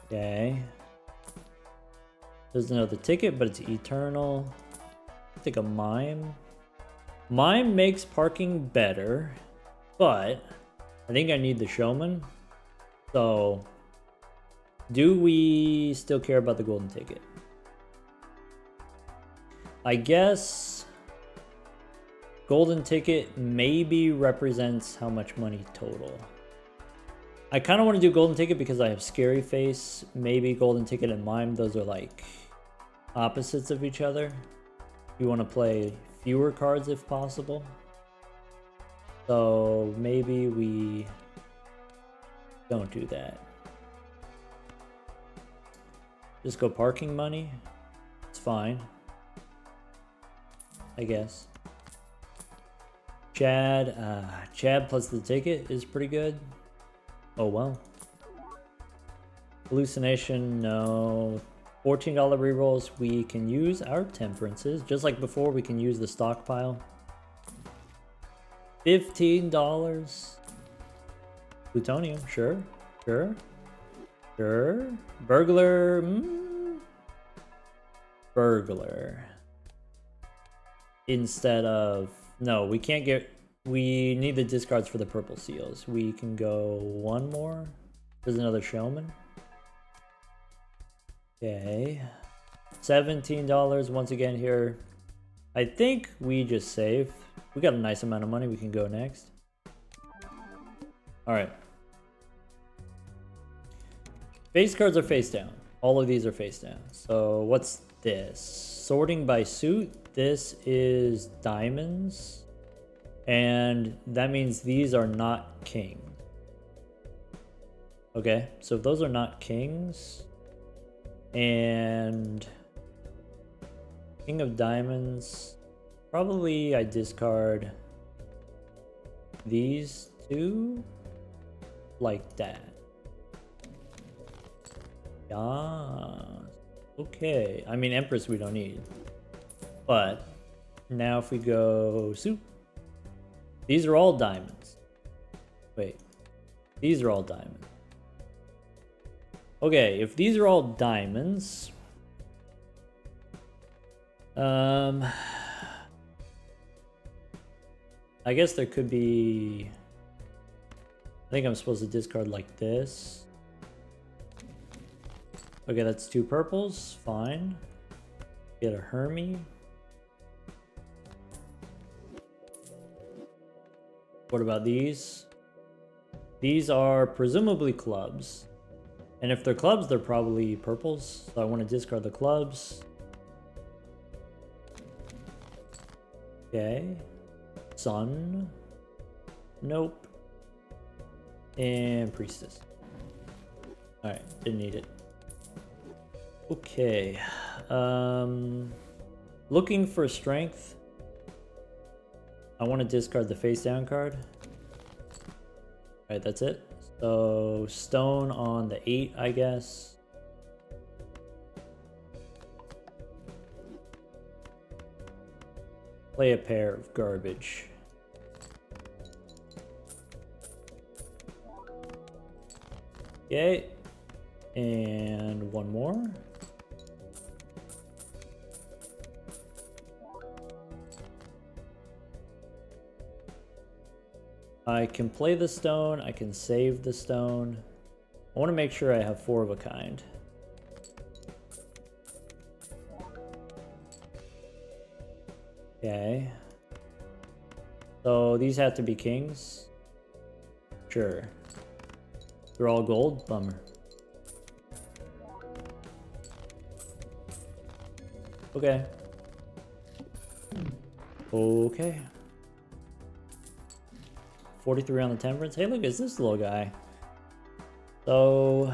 Okay. There's another ticket, but it's eternal. I'll take a mime. Mime makes parking better, but I think I need the showman. So, do we still care about the golden ticket? I guess golden ticket maybe represents how much money total. I kind of want to do golden ticket because I have scary face. Maybe golden ticket and mime, those are like opposites of each other. You want to play fewer cards if possible. So maybe we don't do that. Just go parking money. It's fine, I guess. Chad plus the ticket is pretty good. Oh well. Hallucination, no. $14 rerolls. We can use our temperances. Just like before, we can use the stockpile. $15. Plutonium, sure. Sure. Sure. Burglar. Burglar. Instead of... No, we can't get... We need the discards for the purple seals. We can go one more. There's another showman. Okay. $17 once again here. I think we just save. We got a nice amount of money. We can go next. Alright. Face cards are face down. All of these are face down. So what's this? Sorting by suit. This is diamonds. And that means these are not kings. Okay, so if those are not kings, and king of diamonds, probably I discard these two like that. Yeah, okay. I mean, Empress we don't need, but now if we go soup, These are all diamonds. Wait. These are all diamonds. Okay, if these are all diamonds... I guess there could be... I think I'm supposed to discard like this. Okay, that's 2 purples. Fine. Get a Hermie. What about these? These are presumably clubs. And if they're clubs, they're probably purples. So I want to discard the clubs. Okay. Sun. Nope. And Priestess. Alright, didn't need it. Okay. Looking for strength. I want to discard the face down card. Alright, that's it. So stone on the 8, I guess. Play a pair of garbage. Okay. And one more. I can play the stone, I can save the stone. I want to make sure I have 4 of a kind. Okay. So these have to be kings? Sure. They're all gold? Bummer. Okay. Okay. 43 on the temperance. Hey, look, it's this little guy. So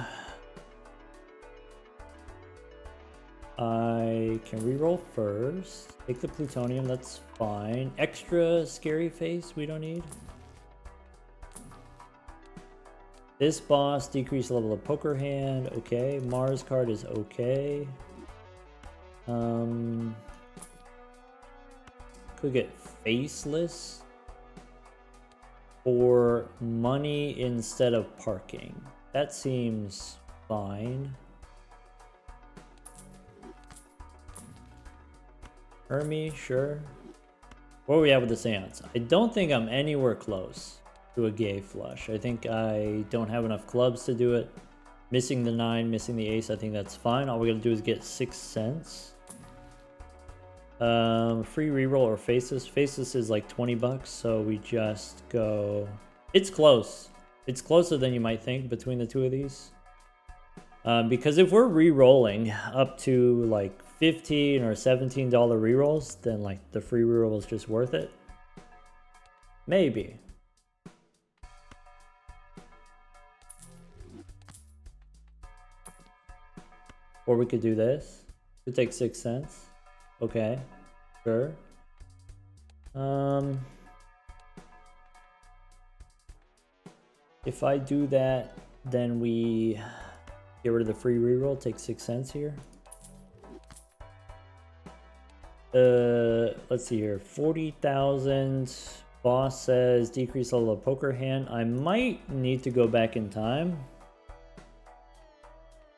I can reroll first. Take the plutonium, that's fine. Extra scary face we don't need. This boss, decrease level of poker hand. Okay. Mars card is okay. Could get faceless. For money instead of parking. That seems fine. Hermie, sure. Where are we at with the seance? I don't think I'm anywhere close to a gay flush. I think I don't have enough clubs to do it. Missing the 9, missing the ace, I think that's fine. All we gotta do is get 6 cents. Free reroll or faceless. Faceless is like 20 bucks, so we just go... It's close. It's closer than you might think between the two of these. Because if we're re-rolling up to like $15 or $17 rerolls, then like the free reroll is just worth it. Maybe. Or we could do this. It takes 6 cents. Okay. Sure. If I do that, then we get rid of the free reroll, take 6 cents here. Let's see here. 40,000. Boss says decrease level of poker hand. I might need to go back in time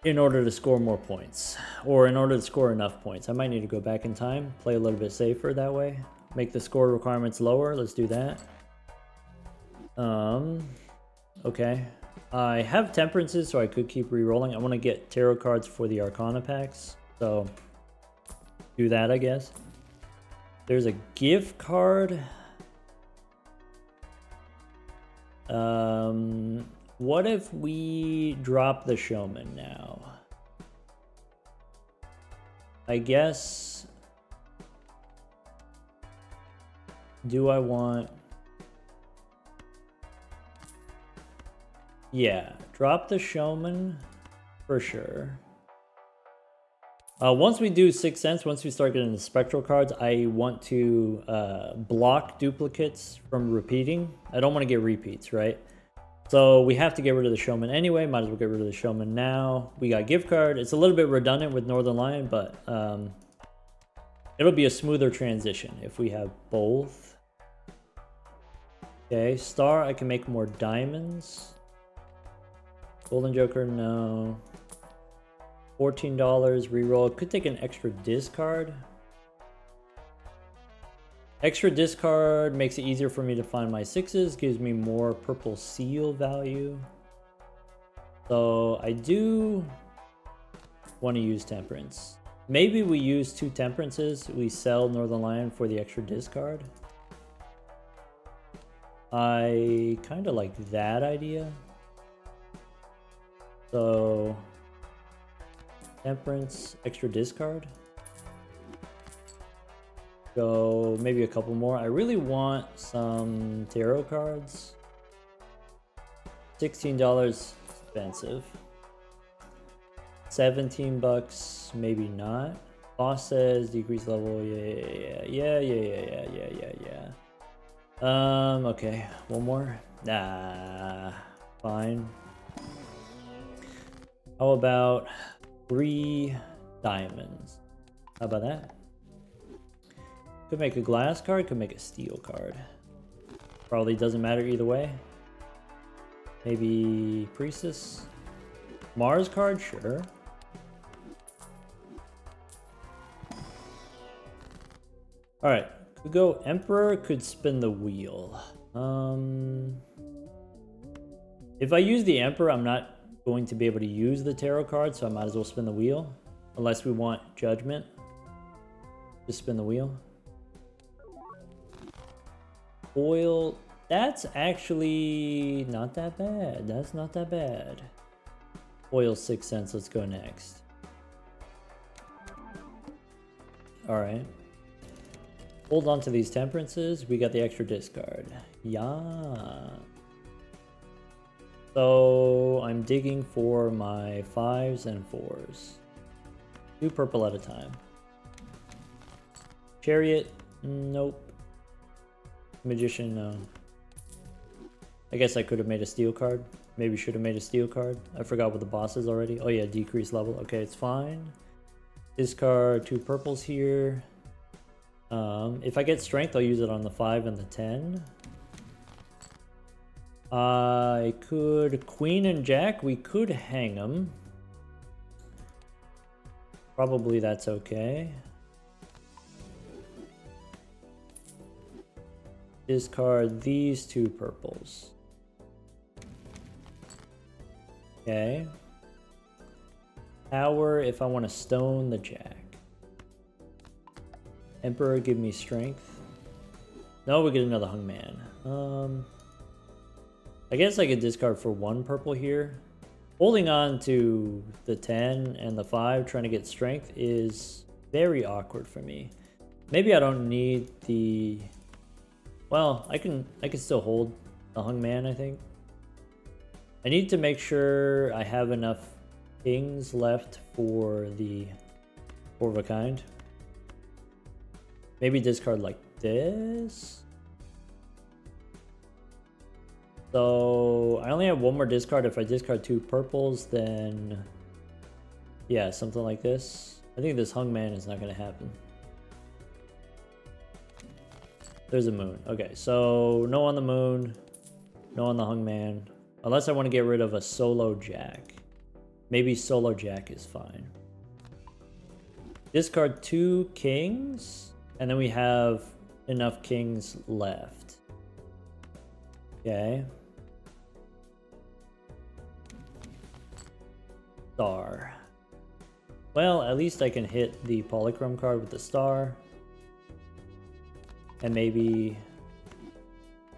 in order to score more points, or in order to score enough points. I might need to go back in time, play a little bit safer that way, make the score requirements lower. Let's do that. Okay, I have temperances, so I could keep re-rolling. I want to get tarot cards for the Arcana packs, so do that, I guess. There's a gift card. What if we drop the showman now? I guess... Do I want... Yeah, drop the showman for sure. Once we do 6 cents, once we start getting the spectral cards, I want to block duplicates from repeating. I don't want to get repeats, right? So we have to get rid of the showman anyway. Might as well get rid of the showman now. We got gift card. It's a little bit redundant with Northern Lion, but it'll be a smoother transition if we have both. Okay, star, I can make more diamonds. Golden Joker, no. $14, reroll. Could take an extra discard. Extra discard makes it easier for me to find my sixes, gives me more purple seal value. So I do want to use Temperance. Maybe we use 2 Temperances. We sell Northern Lion for the extra discard. I kind of like that idea. So Temperance, extra discard. Go maybe a couple more. I really want some tarot cards. $16 expensive. 17 bucks, maybe not. Boss says decrease level. Yeah. Okay, one more. Nah, fine. How about 3 diamonds? How about that? Could make a glass card, could make a steel card. Probably doesn't matter either way. Maybe Priestess. Mars card, sure. Alright, could go Emperor, could spin the wheel. If I use the Emperor, I'm not going to be able to use the tarot card, so I might as well spin the wheel. Unless we want Judgment. Just spin the wheel. Foil, that's actually not that bad. That's not that bad. Foil 6 cents, let's go next. Alright. Hold on to these Temperances. We got the extra discard. Yeah. So I'm digging for my 5s and 4s. 2 purple at a time. Chariot, nope. Magician, no. I guess I could have made a steel card. Maybe should have made a steel card. I forgot what the boss is already. Oh yeah, decrease level. Okay, it's fine. Discard 2 purples here. If I get strength, I'll use it on the 5 and the 10. I could Queen and Jack. We could hang them. Probably that's okay. Discard these 2 purples. Okay. Power if I want to stone the Jack. Emperor, give me strength. No, we get another Hungman. I guess I could discard for 1 purple here. Holding on to the 10 and the 5, trying to get strength, is very awkward for me. Maybe I don't need the... Well, I can still hold the Hungman, I think. I need to make sure I have enough kings left for the 4 of a kind. Maybe discard like this. So I only have 1 more discard. If I discard 2 purples, then yeah, something like this. I think this Hungman is not going to happen. There's a moon. Okay, so no on the moon, no on the Hungman. Unless I want to get rid of a solo Jack. Maybe solo Jack is fine. Discard 2 kings, and then we have enough kings left. Okay. Star. Well, at least I can hit the polychrome card with the star. And maybe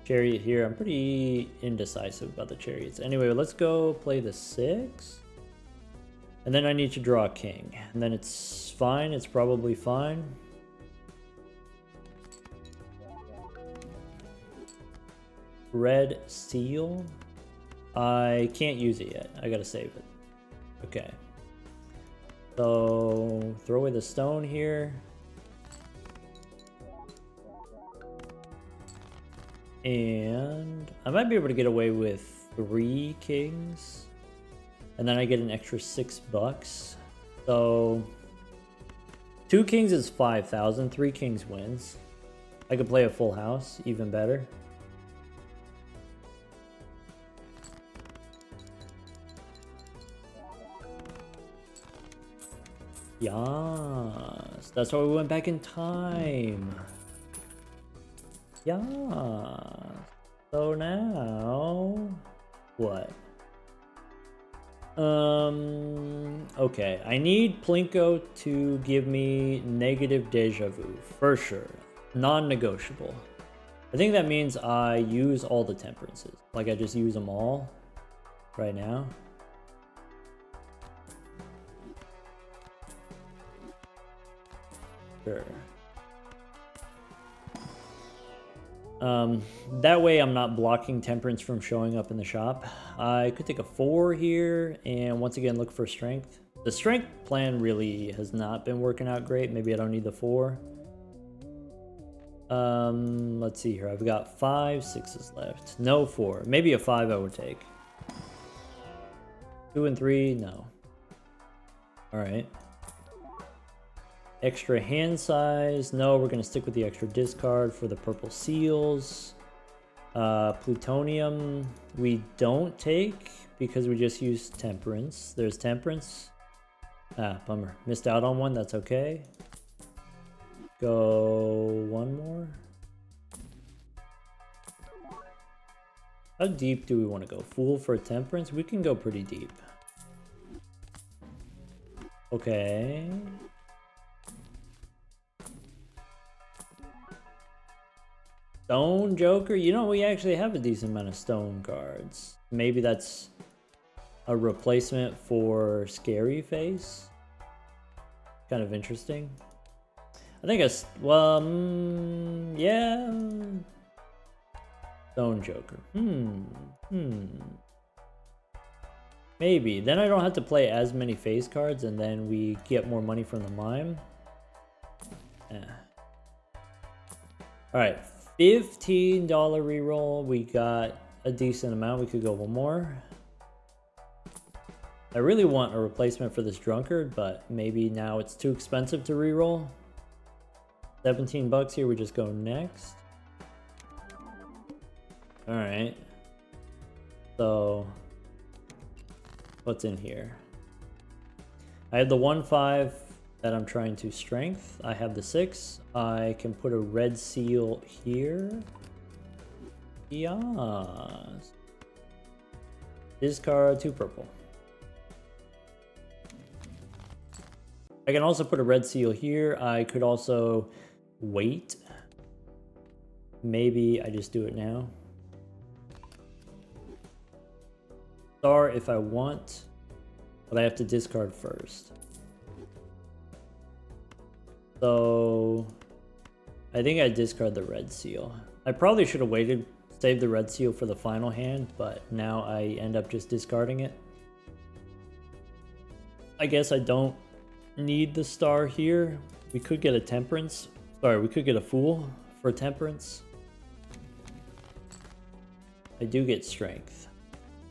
chariot here. I'm pretty indecisive about the chariots. Anyway, let's go play the 6. And then I need to draw a king. And then it's fine. It's probably fine. Red seal. I can't use it yet. I gotta save it. Okay. So throw away the stone here. And I might be able to get away with 3 kings. And then I get an extra $6. So 2 kings is 5,000. 3 kings wins. I could play a full house, even better. Yes, that's why we went back in time. Yeah. So now, what? Okay, I need Plinko to give me negative deja vu, for sure. Non-negotiable. I think that means I use all the temperances. Like I just use them all right now. Sure. That way I'm not blocking temperance from showing up in the shop. I could take a 4 here and once again look for strength. The strength plan really has not been working out great. Maybe I don't need the 4. Let's see here. I've got 5 6s left. No 4. Maybe a 5 I would take. 2 and 3, no. Alright. Extra hand size. No, we're going to stick with the extra discard for the purple seals. Plutonium we don't take because we just use temperance. There's temperance. Ah, bummer. Missed out on one. That's okay. Go one more. How deep do we want to go? Fool for temperance? We can go pretty deep. Okay. Stone Joker? You know, we actually have a decent amount of stone cards. Maybe that's a replacement for Scary Face. Kind of interesting. I think well, yeah. Stone Joker. Maybe. Then I don't have to play as many face cards and then we get more money from the mime. Yeah. Alright. $15 reroll. We got a decent amount. We could go one more. I really want a replacement for this drunkard, but maybe now it's too expensive to reroll. 17 bucks here. We just go next. Alright. So, what's in here? I have the 1-5 that I'm trying to strength. I have the 6. I can put a red seal here. Yes. Discard 2 purple. I can also put a red seal here. I could also wait. Maybe I just do it now. Star if I want, but I have to discard first. So I think I discard the red seal. I probably should have waited, saved the red seal for the final hand, but now I end up just discarding it. I guess I don't need the star here. We could get a temperance. Sorry, we could get a fool for temperance. I do get strength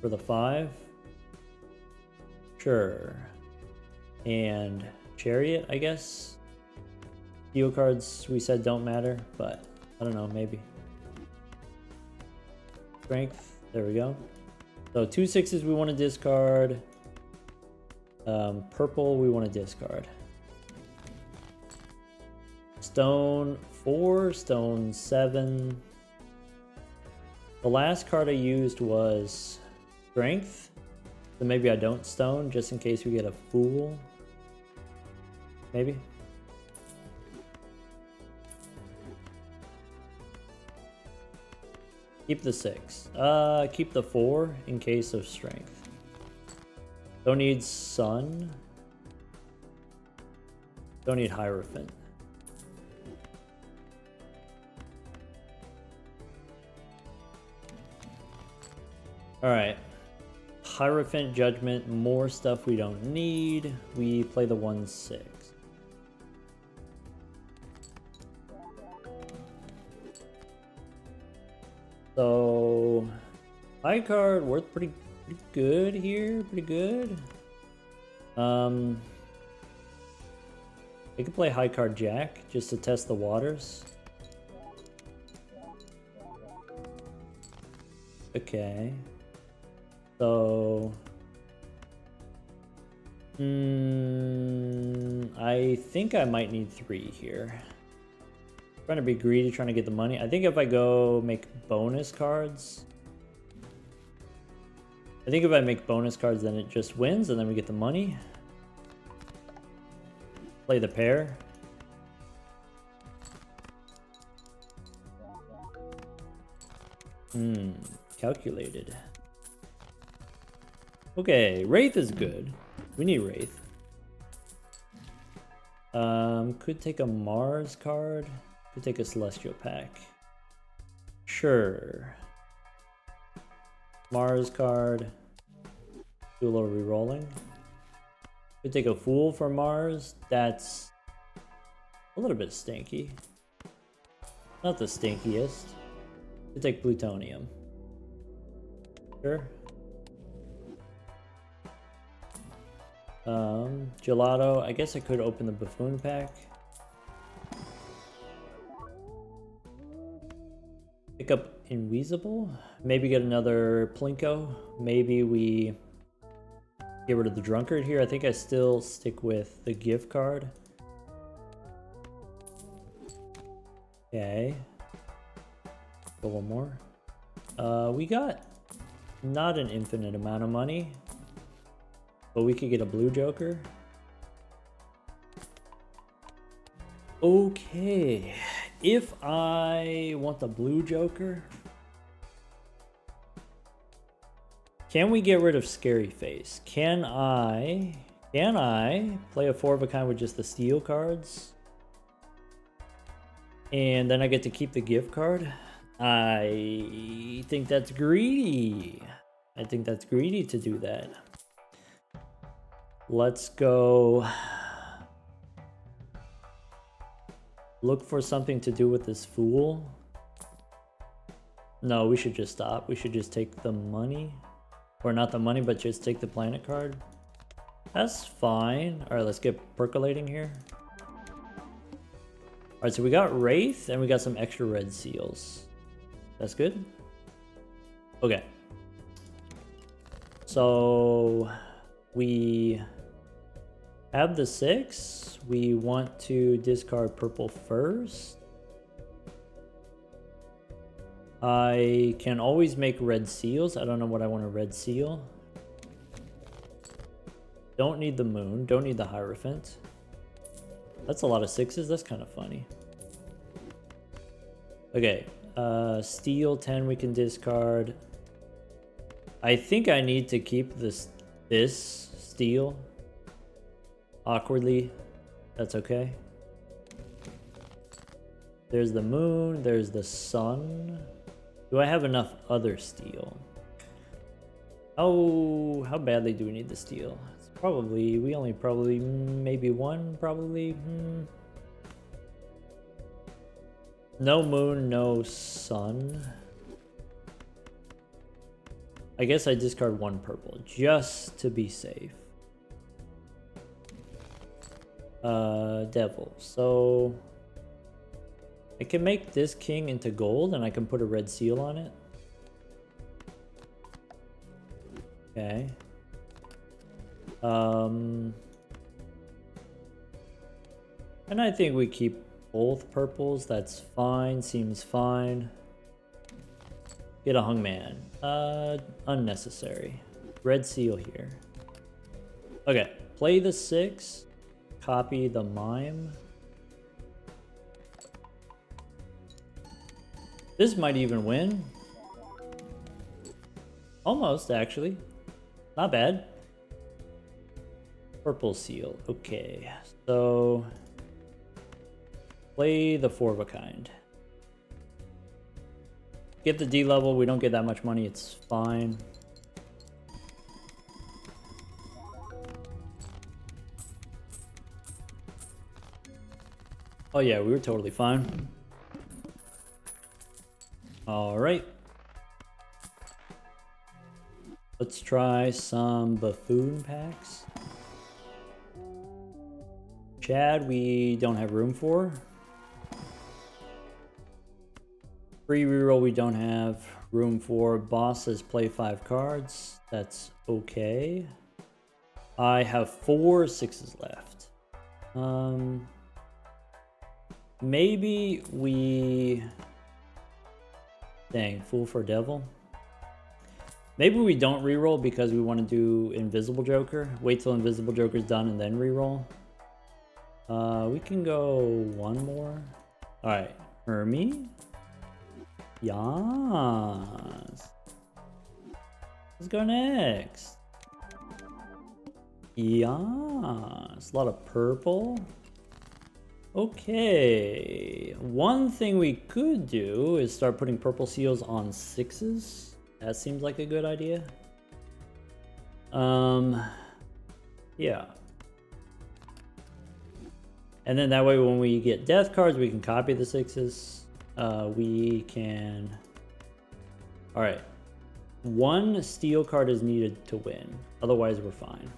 for the 5. Sure. And chariot, I guess. Steel cards we said don't matter, but I don't know, maybe. Strength, there we go. So 2 6s we want to discard. Purple we want to discard. Stone 4, stone 7. The last card I used was strength. So maybe I don't stone just in case we get a fool. Maybe. Keep the 6. Keep the 4 in case of strength. Don't need sun. Don't need Hierophant. Alright. Hierophant, Judgment, more stuff we don't need. We play the 1-6. So, high card worth pretty good here. Pretty good. I could play high card Jack just to test the waters. Okay. So, I think I might need 3 here. Trying to be greedy, trying to get the money. I think if I go make bonus cards, then it just wins, and then we get the money. Play the pair. Calculated. Okay, Wraith is good. We need Wraith. Could take a Mars card. Could take a Celestial pack. Sure. Mars card. Do a little rerolling. Could take a Fool for Mars. That's a little bit stinky. Not the stinkiest. Could take Plutonium. Sure. Gelato. I guess I could open the Buffoon pack. Pick up Invisible. Maybe get another Plinko. Maybe we get rid of the Drunkard here. I think I still stick with the gift card. Okay. Go one more. We got not an infinite amount of money, but we could get a blue Joker. Okay, if I want the blue Joker, can we get rid of Scary Face? Can I play a 4 of a kind with just the steel cards? And then I get to keep the gift card? I think that's greedy. I think that's greedy to do that. Let's go look for something to do with this Fool. No, we should just stop. We should just take the money. Or not the money, but just take the planet card. That's fine. Alright, let's get percolating here. Alright, so we got Wraith and we got some extra red seals. That's good. Okay. So we have the 6. We want to discard purple first. I can always make red seals. I don't know what I want to red seal. Don't need the moon. Don't need the Hierophant. That's a lot of 6s. That's kind of funny. Okay. Steel 10 we can discard. I think I need to keep this steel. Awkwardly. That's okay. There's the moon. There's the sun. Do I have enough other steel? Oh, how badly do we need the steel? It's probably, we only probably, maybe one, probably. No moon, no sun. I guess I discard 1 purple, just to be safe. Devil. So I can make this king into gold and I can put a red seal on it. Okay. And I think we keep both purples. That's fine. Seems fine. Get a hungman. Unnecessary. Red seal here. Okay. Play the 6. Copy the mime. This might even win. Almost, actually. Not bad. Purple seal. Okay. So play the 4 of a kind. Get the D level. We don't get that much money. It's fine. Oh yeah, we were totally fine. All right. Let's try some Buffoon packs. Chad, we don't have room for. Free reroll, we don't have room for. Boss says play 5 cards. That's okay. I have 4 6s left. Maybe we... Dang, Fool for Devil. Maybe we don't reroll because we want to do Invisible Joker. Wait till Invisible Joker's done and then reroll. We can go one more. Alright, Hermie. Yas. Let's go next. Yas. A lot of purple. Okay. One thing we could do is start putting purple seals on 6s. That seems like a good idea. Yeah. And then that way when we get death cards, we can copy the 6s. We can... Alright. 1 steel card is needed to win. Otherwise, we're fine.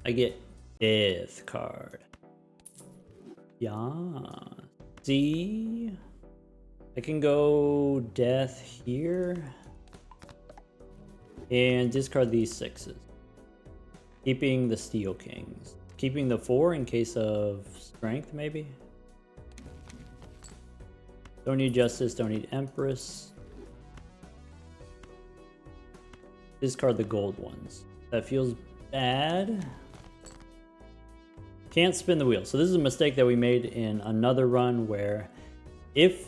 I get death card. Yeah. See? I can go death here. And discard these 6s. Keeping the Steel Kings. Keeping the 4 in case of strength, maybe? Don't need Justice, don't need Empress. Discard the gold ones. That feels bad. Can't spin the wheel. So this is a mistake that we made in another run where if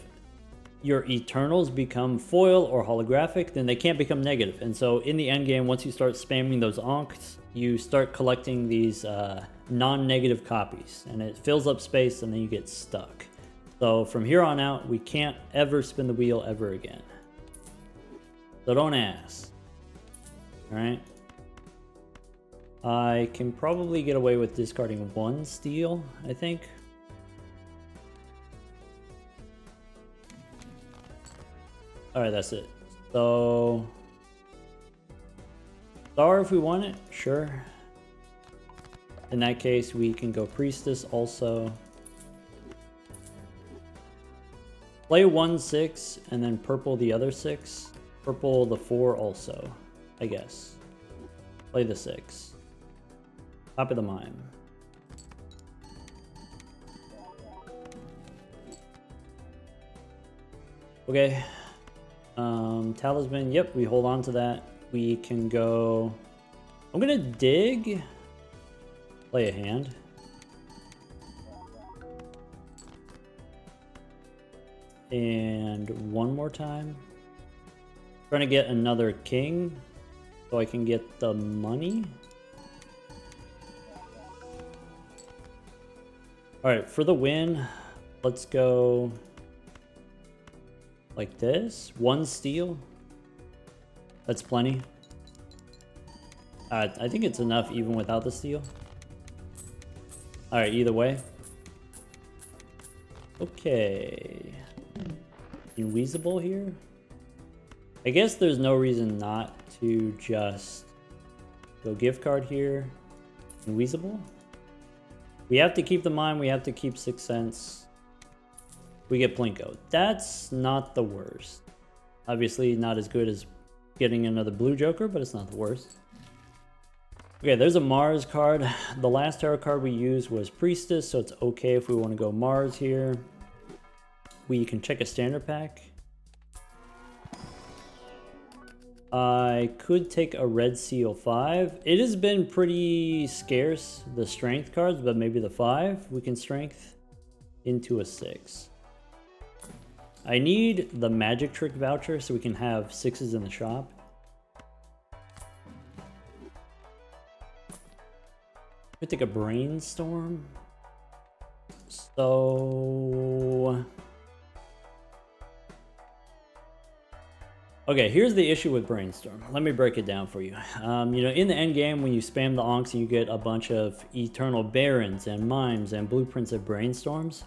your Eternals become foil or holographic, then they can't become negative. And so in the end game, once you start spamming those Ankh, you start collecting these non-negative copies. And it fills up space and then you get stuck. So from here on out, we can't ever spin the wheel ever again. So don't ask. Alright? I can probably get away with discarding 1 steel, I think. Alright, that's it. So... Star if we want it, sure. In that case, we can go Priestess also. Play 1/6 and then purple the other 6. Purple the 4 also, I guess. Play the 6. Copy the Mime. Okay. Talisman, yep, we hold on to that. We can go... I'm gonna dig. Play a hand. And one more time. Trying to get another king so I can get the money. Alright, for the win, let's go like this. 1 steel. That's plenty. I think it's enough even without the steel. Alright, either way. Okay. Invisible here? I guess there's no reason not to just go gift card here. Invisible? We have to keep the mine, we have to keep 6 cents. We get Plinko. That's not the worst. Obviously not as good as getting another blue Joker, but it's not the worst. Okay, there's a Mars card. The last tarot card we used was Priestess, so it's okay if we want to go Mars here. We can check a standard pack. I could take a Red Seal 5. It has been pretty scarce, the strength cards, but maybe the 5 we can strength into a 6. I need the magic trick voucher so we can have 6s in the shop. We take a brainstorm. So... Okay, here's the issue with Brainstorm. Let me break it down for you. You know, in the end game, when you spam the Onks, you get a bunch of Eternal Barons and Mimes and Blueprints of Brainstorms.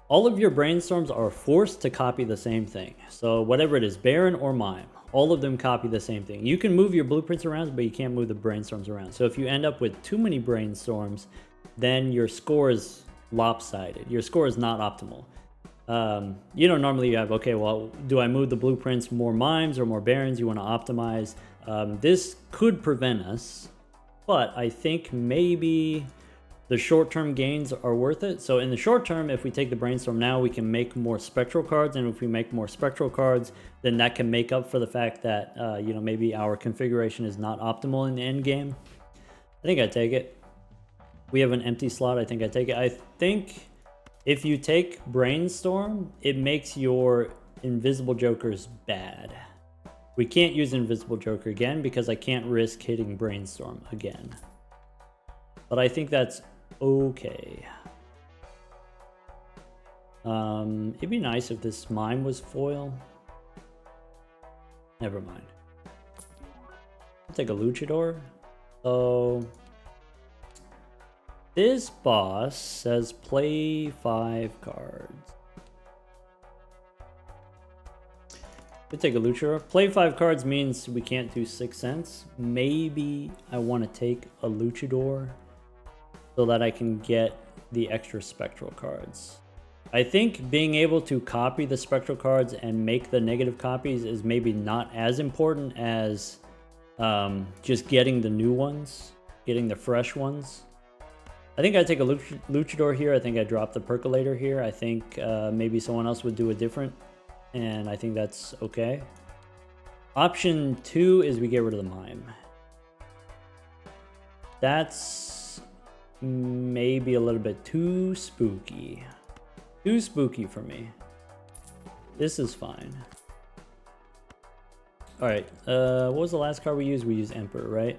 All of your Brainstorms are forced to copy the same thing. So whatever it is, Baron or Mime, all of them copy the same thing. You can move your Blueprints around, but you can't move the Brainstorms around. So if you end up with too many Brainstorms, then your score is lopsided. Your score is not optimal. You know, normally you have, okay, well, do I move the Blueprints more Mimes or more Barons? You want to optimize. This could prevent us but I think maybe the short-term gains are worth it. So in the short term, if we take the brainstorm now, we can make more spectral cards, and if we make more spectral cards, then that can make up for the fact that you know, maybe our configuration is not optimal in the end game. I think I take it. We have an empty slot. I think I take it. I think if you take brainstorm, it makes your invisible jokers bad. We can't use invisible joker again because I can't risk hitting brainstorm again. But I think that's okay. It'd be nice if this mime was foil. Never mind. I'll take a luchador. So this boss says play 5 cards. We'll take a luchador. Play 5 cards means we can't do 6 cents. Maybe I want to take a luchador so that I can get the extra spectral cards. I think being able to copy the spectral cards and make the negative copies is maybe not as important as just getting the new ones, getting the fresh ones. I think I take a luchador here. I think I drop the percolator here. I think maybe someone else would do it different, and I think that's okay. Option 2 is we get rid of the mime. That's maybe a little bit too spooky. Too spooky for me. This is fine. Alright, what was the last card we used? We used Emperor, right?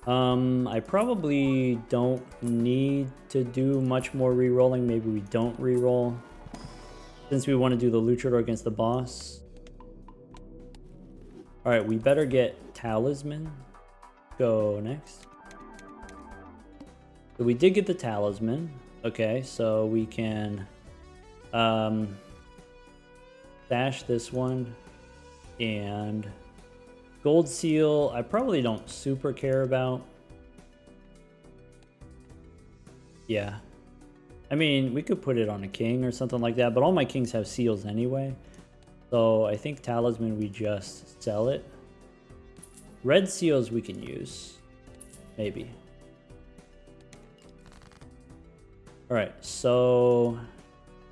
I probably don't need to do much more re-rolling. Maybe we don't re-roll, since we want to do the luchador against the boss. Alright, we better get Talisman. Go next. So we did get the Talisman. Okay, so we can stash this one, and gold seal I probably don't super care about. Yeah, I mean, we could put it on a king or something like that, but all my kings have seals anyway, so I think Talisman we just sell it. Red seals we can use, maybe. Alright, so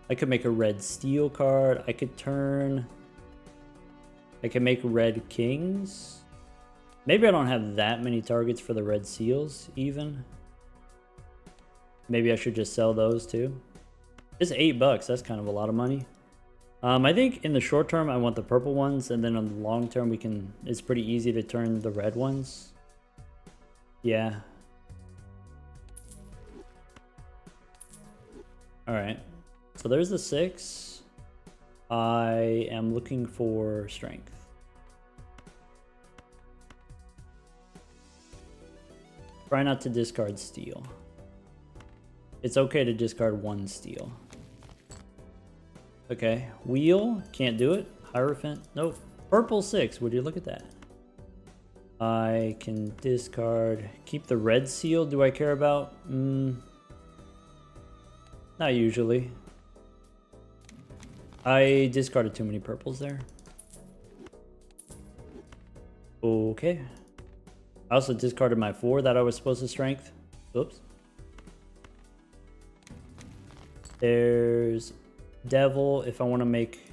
I could make a red steel card. I could make red kings. Maybe I don't have that many targets for the red seals even. Maybe I should just sell those too. It's $8, that's kind of a lot of money. I think in the short term I want the purple ones, and then in the long term it's pretty easy to turn the red ones. Yeah. Alright, so there's the 6. I am looking for strength. Try not to discard steel. It's okay to discard 1 steel. Okay, wheel, can't do it. Hierophant, nope. Purple 6, would you look at that? I can discard, keep the red seal. Do I care about? Not usually. I discarded too many purples there. Okay. I also discarded my 4 that I was supposed to strength. Oops. There's Devil. If I want to make...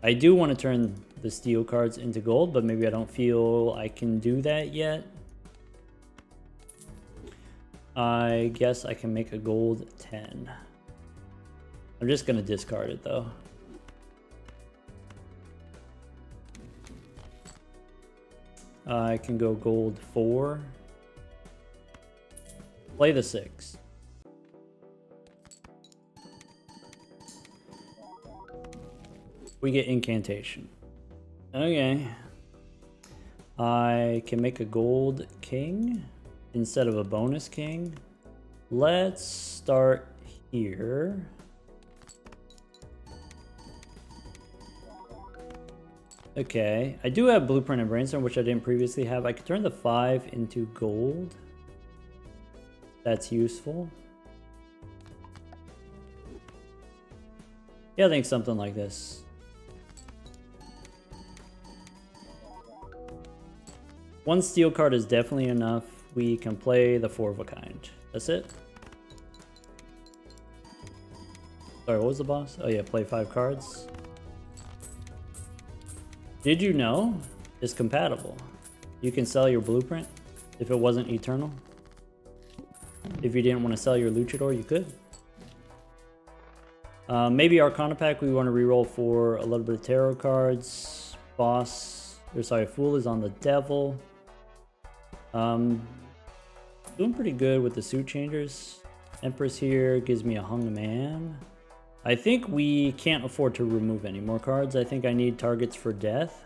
I do want to turn the steel cards into gold, but maybe I don't feel I can do that yet. I guess I can make a gold 10. I'm just going to discard it though. I can go gold 4. Play the 6. We get incantation. Okay. I can make a gold king instead of a bonus king. Let's start here. Okay, I do have Blueprint and Brainstorm, which I didn't previously have. I could turn the 5 into gold. That's useful. Yeah, I think something like this. One steel card is definitely enough. we can play the 4 of a kind. That's it. Sorry, what was the boss? Oh yeah, play 5 cards. Did you know it's compatible? You can sell your blueprint if it wasn't eternal. If you didn't want to sell your luchador, you could. Maybe Arcana pack, we want to reroll for a little bit of tarot cards. Boss, or sorry, Fool is on the devil. Doing pretty good with the suit changers. Empress here gives me a hung man. I think we can't afford to remove any more cards. I think I need targets for death.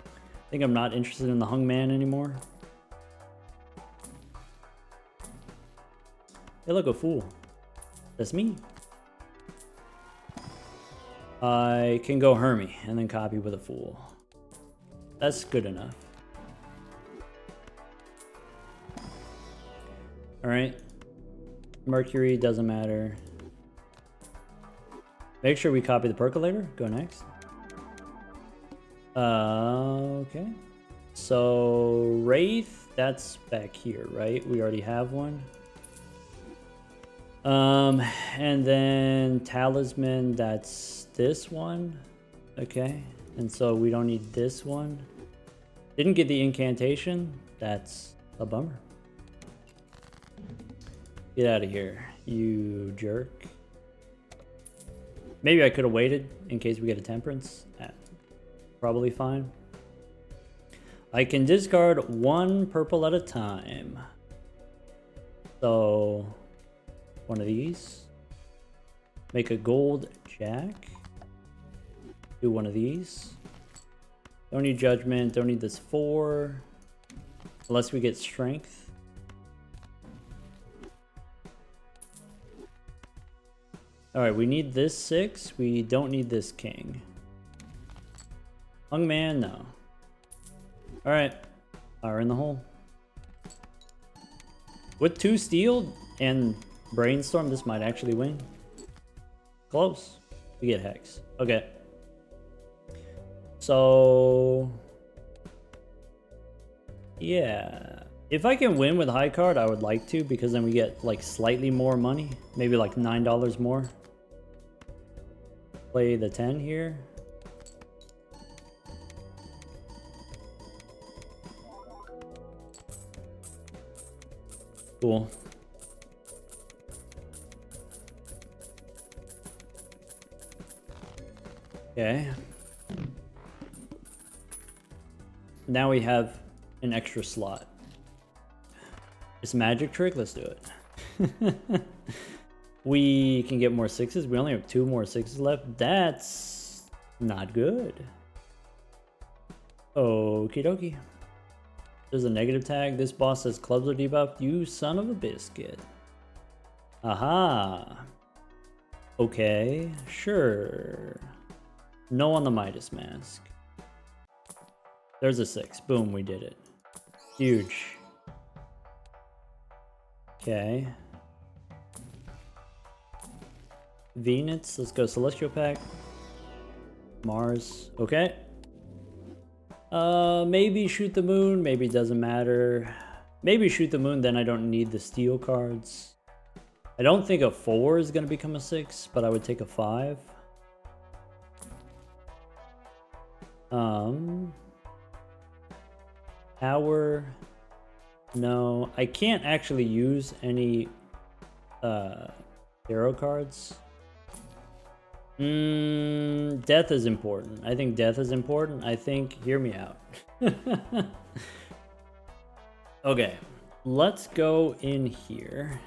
I think I'm not interested in the hung man anymore. Hey, look, a fool. That's me. I can go Hermie and then copy with a fool. That's good enough. Alright. Mercury doesn't matter. Make sure we copy the percolator. Go next. Okay. So Wraith, that's back here, right? We already have one. And then Talisman, that's this one. Okay. And so we don't need this one. Didn't get the incantation. That's a bummer. Get out of here, you jerk. Maybe I could have waited in case we get a Temperance. Probably fine. I can discard 1 purple at a time. So, one of these. Make a gold jack. Do one of these. Don't need Judgment, don't need this 4. Unless we get Strength. Alright, we need this 6. We don't need this king. Hung man, no. Alright. Fire in the hole. With 2 steel and Brainstorm, this might actually win. Close. We get Hex. Okay. So... yeah. If I can win with high card, I would like to, because then we get like slightly more money. Maybe like $9 more. Play the 10 here. Cool. Okay. Now we have an extra slot. It's a magic trick. Let's do it. We can get more 6s. We only have 2 more 6s left. That's not good. Okie dokie. There's a negative tag. This boss says clubs are debuffed. You son of a biscuit. Aha. Okay, sure. No on the Midas Mask. There's a 6. Boom, we did it. Huge. Okay. Venus, let's go Celestial Pack. Mars, okay. Maybe Shoot the Moon, maybe it doesn't matter. Maybe Shoot the Moon, then I don't need the steel cards. I don't think a 4 is gonna become a 6, but I would take a 5. Power. No, I can't actually use any tarot cards. Death is important. I think death is important. I think, hear me out. Okay, let's go in here.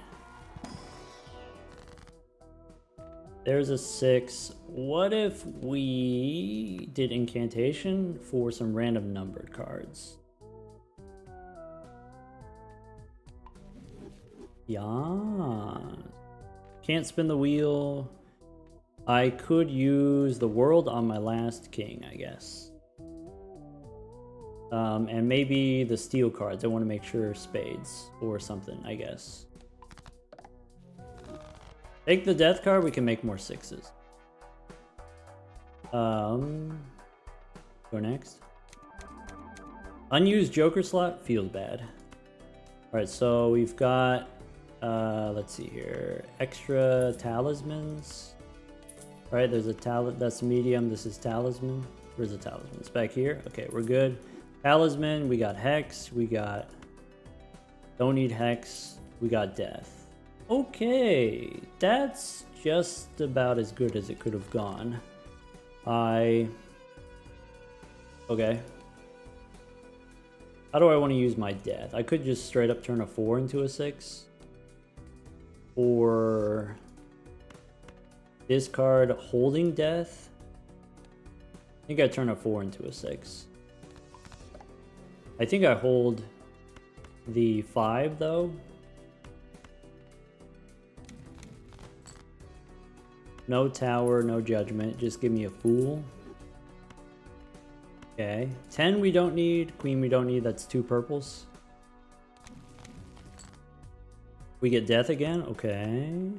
There's a 6. What if we did incantation for some random numbered cards? Yeah. Can't spin the wheel. I could use the world on my last king, I guess. And maybe the steel cards. I want to make sure spades or something, I guess. Take the death card, we can make more 6s. Go next. Unused Joker slot feels bad. Alright, so we've got, let's see here, extra talismans. Alright, there's a that's medium, this is talisman. Where's the talisman? It's back here. Okay, we're good. Talisman, we got hex, we got, don't need hex, we got death. Okay, that's just about as good as it could have gone. Okay. How do I want to use my death? I could just straight up turn a 4 into a 6. Or discard holding death. I think I turn a 4 into a 6. I think I hold the 5 though. No tower, no judgment. Just give me a fool. Okay. 10 we don't need. Queen we don't need. That's 2 purples. We get death again. Okay.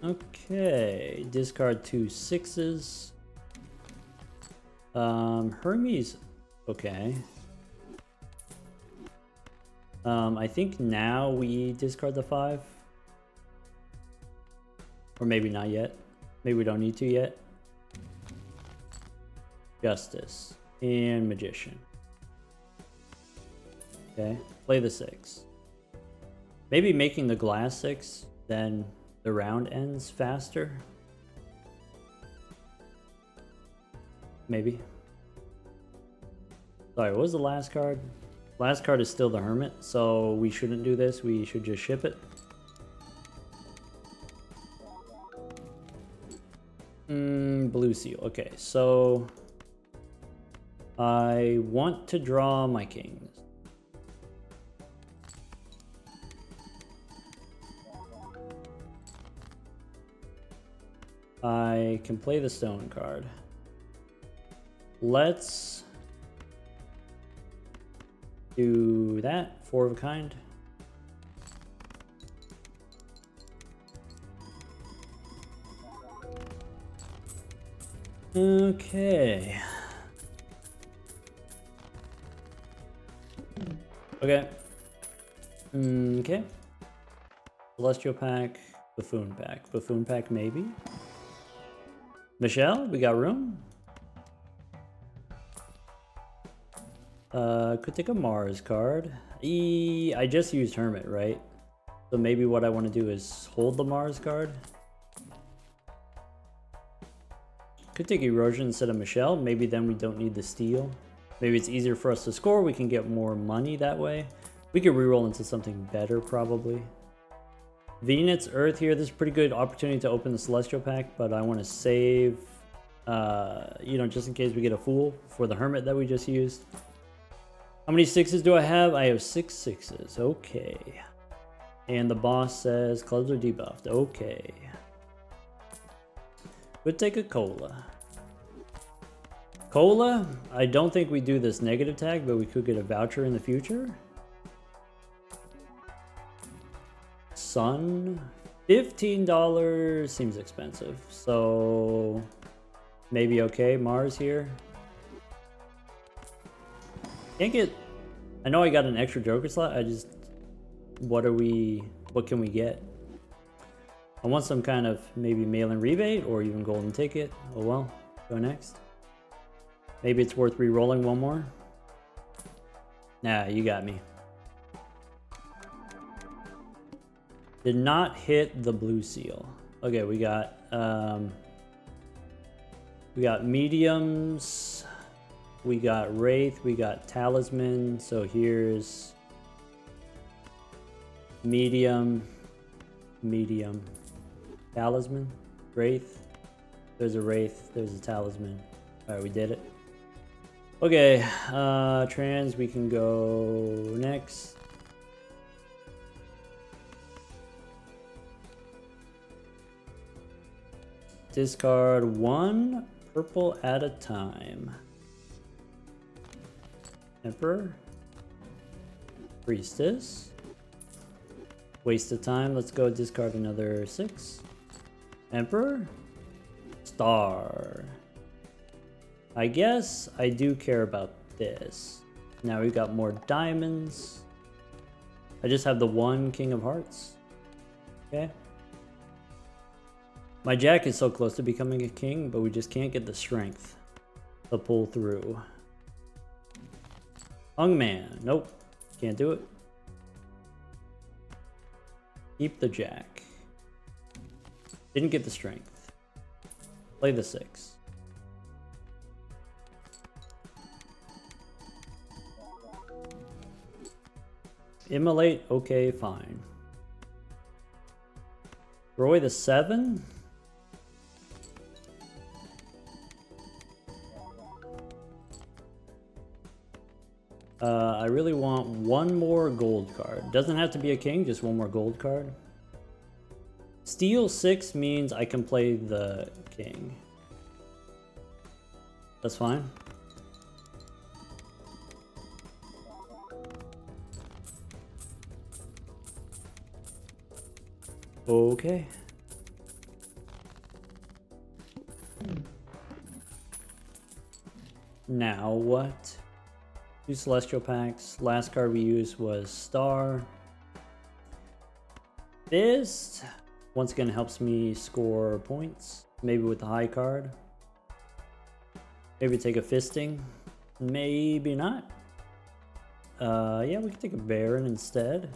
Okay. Discard 2 6s. Hermes. Okay. I think now we discard the 5. Or maybe not yet. Maybe we don't need to yet. Justice and Magician. Okay, play the 6. Maybe making the glass 6, then the round ends faster. Maybe. Sorry, what was the last card? Last card is still the Hermit, so we shouldn't do this. We should just ship it. Blue seal. Okay, so I want to draw my kings. I can play the stone card. Let's do that. 4 of a kind. Okay. Okay. Okay. Celestial pack, buffoon pack. Buffoon pack maybe. Michelle, we got room. Could take a Mars card. I just used Hermit, right? So maybe what I want to do is hold the Mars card. Could take Erosion instead of Michelle. Maybe then we don't need the steal. Maybe it's easier for us to score. We can get more money that way. We could reroll into something better probably. Venus, Earth here. This is a pretty good opportunity to open the Celestial pack, but I want to save, you know, just in case we get a Fool for the Hermit that we just used. How many 6s do I have? I have 6 6s. Okay. And the boss says clubs are debuffed. Okay. We'll take a cola. Cola, I don't think we do this negative tag, but we could get a voucher in the future. Sun, $15 seems expensive, so maybe okay. Mars here. Can't get, I know I got an extra Joker slot, I just, what can we get? I want some kind of maybe mail-in rebate or even golden ticket. Oh well, go next. Maybe it's worth re-rolling one more. Nah, you got me. Did not hit the blue seal. Okay, we got mediums, we got wraith, we got talisman. So here's medium, talisman, wraith. There's a wraith, there's a talisman. All right, we did it. Okay, trans, we can go next. Discard 1 purple at a time. Emperor. Priestess. Waste of time. Let's go discard another 6. Emperor. Star. I guess I do care about this. Now we've got more diamonds. I just have the one king of hearts. Okay. My jack is so close to becoming a king, but we just can't get the strength to pull through. Hungman. Nope. Can't do it. Keep the jack. Didn't get the strength. Play the 6. Immolate. Okay, fine. Throw away the 7. I really want one more gold card. Doesn't have to be a king, just one more gold card. Steal 6 means I can play the king. That's fine. Okay. Now what? 2 celestial packs. Last card we used was Star. Fist once again helps me score points. Maybe with the high card. Maybe take a fisting. Maybe not. Yeah, we can take a Baron instead.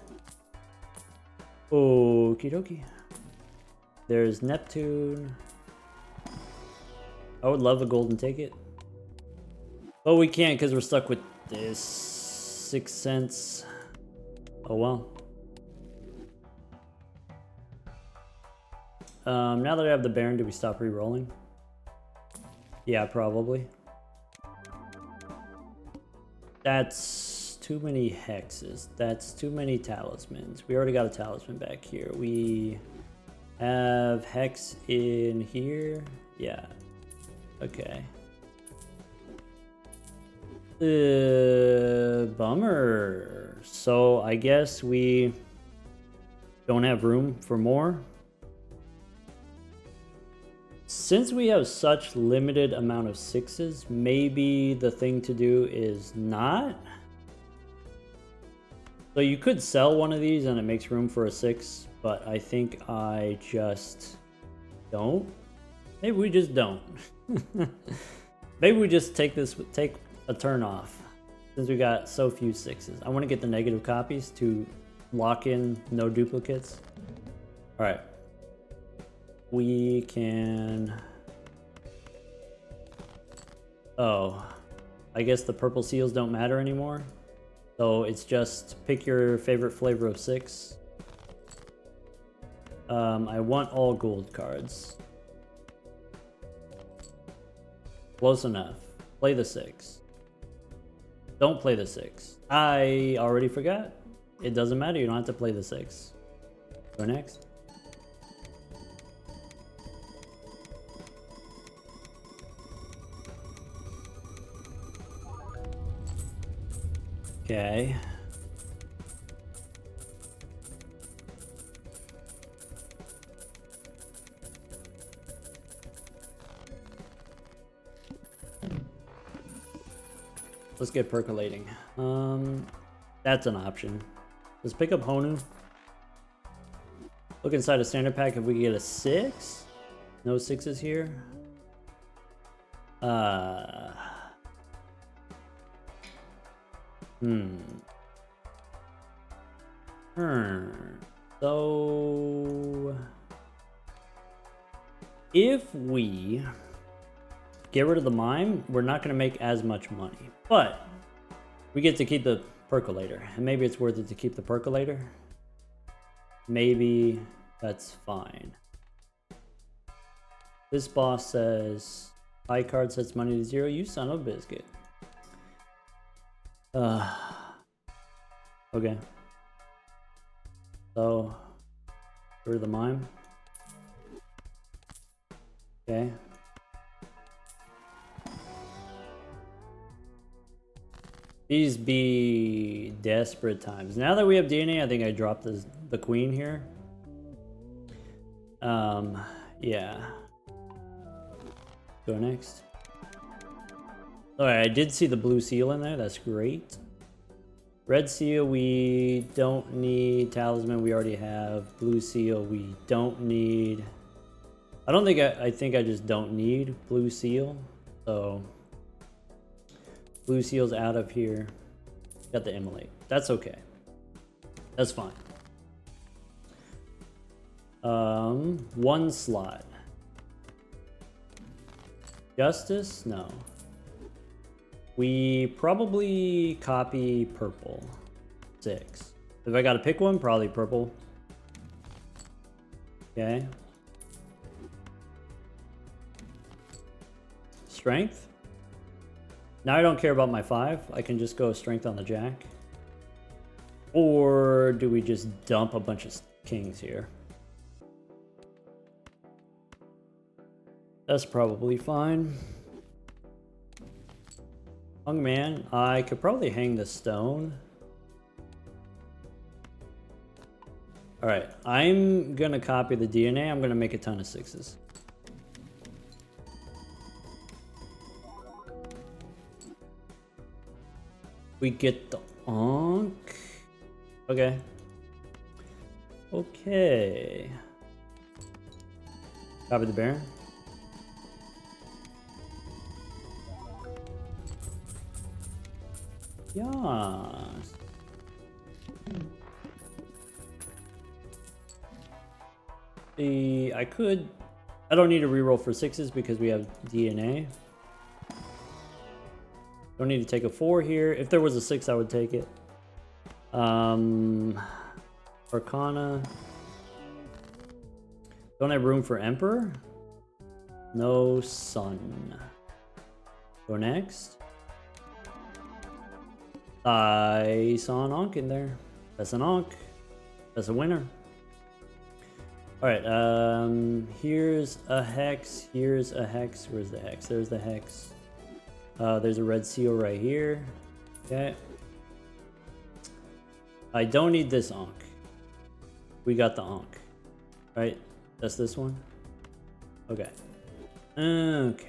Okie dokie. There's Neptune. I would love a golden ticket. But we can't because we're stuck with this 6 cents. Oh well. Now that I have the Baron, do we stop re-rolling? Yeah, probably. That's too many hexes. That's too many talismans. We already got a talisman back here. We have hex in here. Yeah. Okay. Bummer. So I guess we don't have room for more. Since we have such limited amount of 6s, maybe the thing to do is not. So you could sell one of these and it makes room for a 6, but I think I just don't. Maybe we just don't. Maybe we just take a turn off since we got so few 6s. I want to get the negative copies to lock in no duplicates. All right. We can... Oh, I guess the purple seals don't matter anymore. So it's just pick your favorite flavor of 6. I want all gold cards. Close enough. Play the 6. Don't play the 6. I already forgot. It doesn't matter. You don't have to play the 6. Go next. Okay. Let's get percolating. That's an option. Let's pick up Honu. Look inside a standard pack if we can get a 6. No 6s here. So if we get rid of the mime, we're not going to make as much money, but we get to keep the percolator, and maybe it's worth it to keep the percolator. Maybe that's fine. This boss says high card sets money to 0. You son of a biscuit. Okay. So, get rid of the mime. Okay. These be desperate times. Now that we have DNA, I think I dropped the queen here. Yeah. Go next. Alright, I did see the blue seal in there. That's great. Red seal, we don't need. Talisman, we already have. Blue seal, we don't need. I don't think I think I just don't need blue seal. So blue seal's out of here. Got the immolate. That's okay. That's fine. One slot. Justice? No. We probably copy purple. 6. If I gotta pick one, probably purple. Okay. Strength? Now I don't care about my 5. I can just go strength on the jack. Or do we just dump a bunch of kings here? That's probably fine. Young man, I could probably hang the stone. Alright, I'm gonna copy the DNA. I'm gonna make a ton of 6s. We get the onk. Okay. Okay. Copy the Baron. Yes. I don't need to reroll for 6s because we have DNA. Don't need to take a 4 here. If there was a 6, I would take it. Arcana. Don't have room for Emperor? No Sun. Go next. I saw an Ankh in there. That's an Ankh. That's a winner. Alright, here's a Hex. Here's a Hex. Where's the Hex? There's the Hex. There's a red seal right here. Okay. I don't need this Ankh. We got the Ankh. Right? That's this one? Okay. Okay.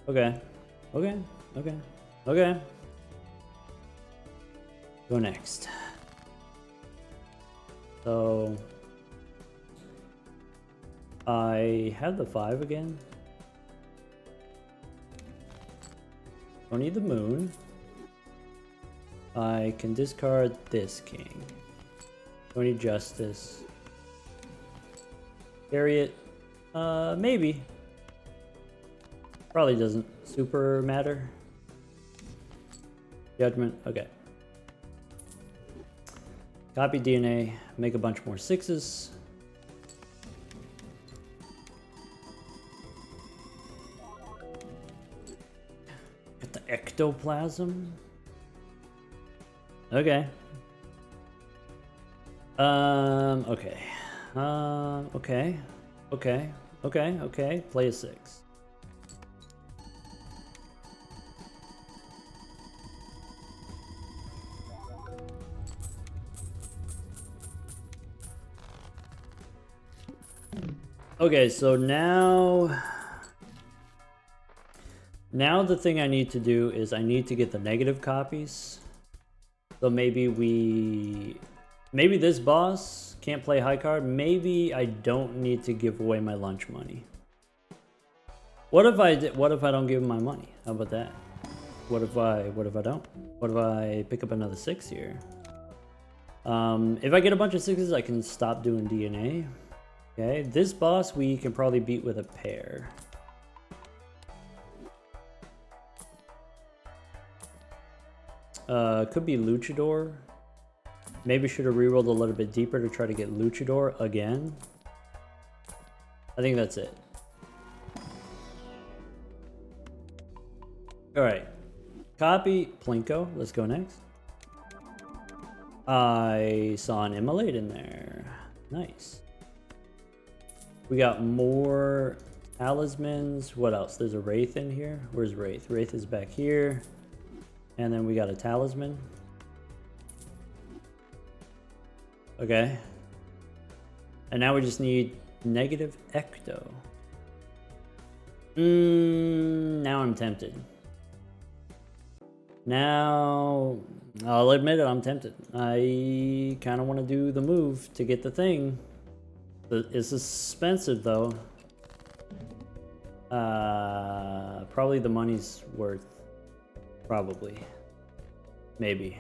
Okay. Okay. Okay. Okay. Go next. So I have the 5 again. Don't need the moon. I can discard this king. Don't need justice. Chariot. Maybe. Probably doesn't super matter. Judgment. Okay. Copy DNA, make a bunch more 6s. Get the ectoplasm. Okay. Okay. Okay. Okay. Okay. Okay. Play a 6. Okay, so now the thing I need to do is I need to get the negative copies. So maybe this boss can't play high card. Maybe I don't need to give away my lunch money. What if I don't give him my money? How about that? What if I don't? What if I pick up another 6 here? If I get a bunch of 6s, I can stop doing DNA. Okay, this boss we can probably beat with a pair. Could be Luchador. Maybe should have rerolled a little bit deeper to try to get Luchador again. I think that's it. Alright. Copy Plinko. Let's go next. I saw an immolate in there. Nice. We got more talismans. What else? There's a Wraith in here. Where's Wraith? Wraith is back here. And then we got a talisman. Okay. And now we just need negative ecto. Now I'm tempted. Now, I'll admit it, I'm tempted. I kind of want to do the move to get the thing. It's expensive though. Probably the money's worth. Probably. Maybe.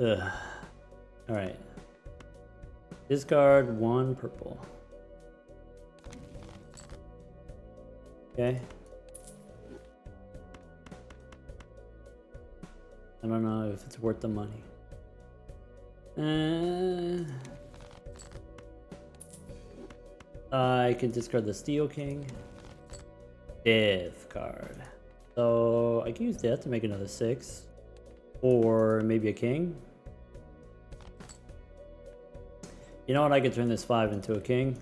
Ugh. Alright. Discard 1 purple. Okay. I don't know if it's worth the money. I can discard the Steel King. Death card. So I can use Death to make another 6. Or maybe a King. You know what? I could turn this 5 into a King.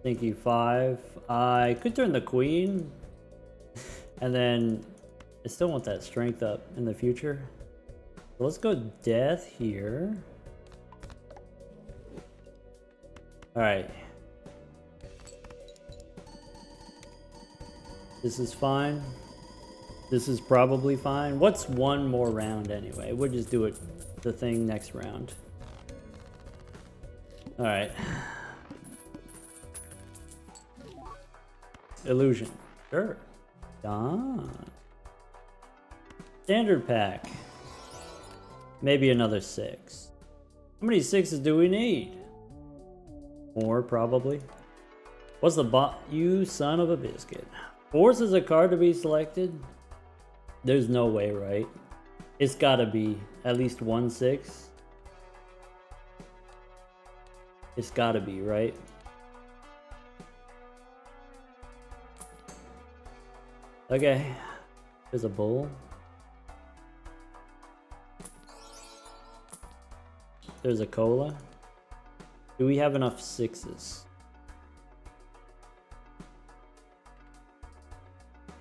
Thinking 5. I could turn the Queen. And then I still want that strength up in the future. So let's go Death here. Alright. This is fine. This is probably fine. What's one more round anyway? We'll just do it the thing next round. Alright. Illusion. Sure. Done. Standard pack. Maybe another 6. How many 6s do we need? More, probably. What's the bot? You son of a biscuit. Forces a card to be selected? There's no way, right? It's gotta be at least 1 6. It's gotta be, right? Okay. There's a bull. There's a cola. Do we have enough 6s?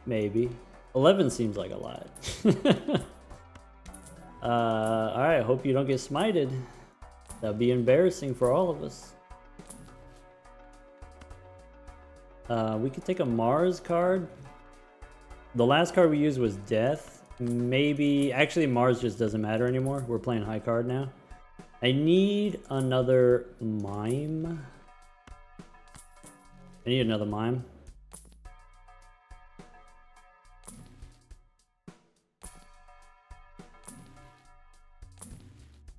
Maybe. 11 seems like a lot. Alright, hope you don't get smited. That'd be embarrassing for all of us. We could take a Mars card. The last card we used was Death. Maybe... Actually, Mars just doesn't matter anymore. We're playing high card now. I need another Mime. I need another Mime.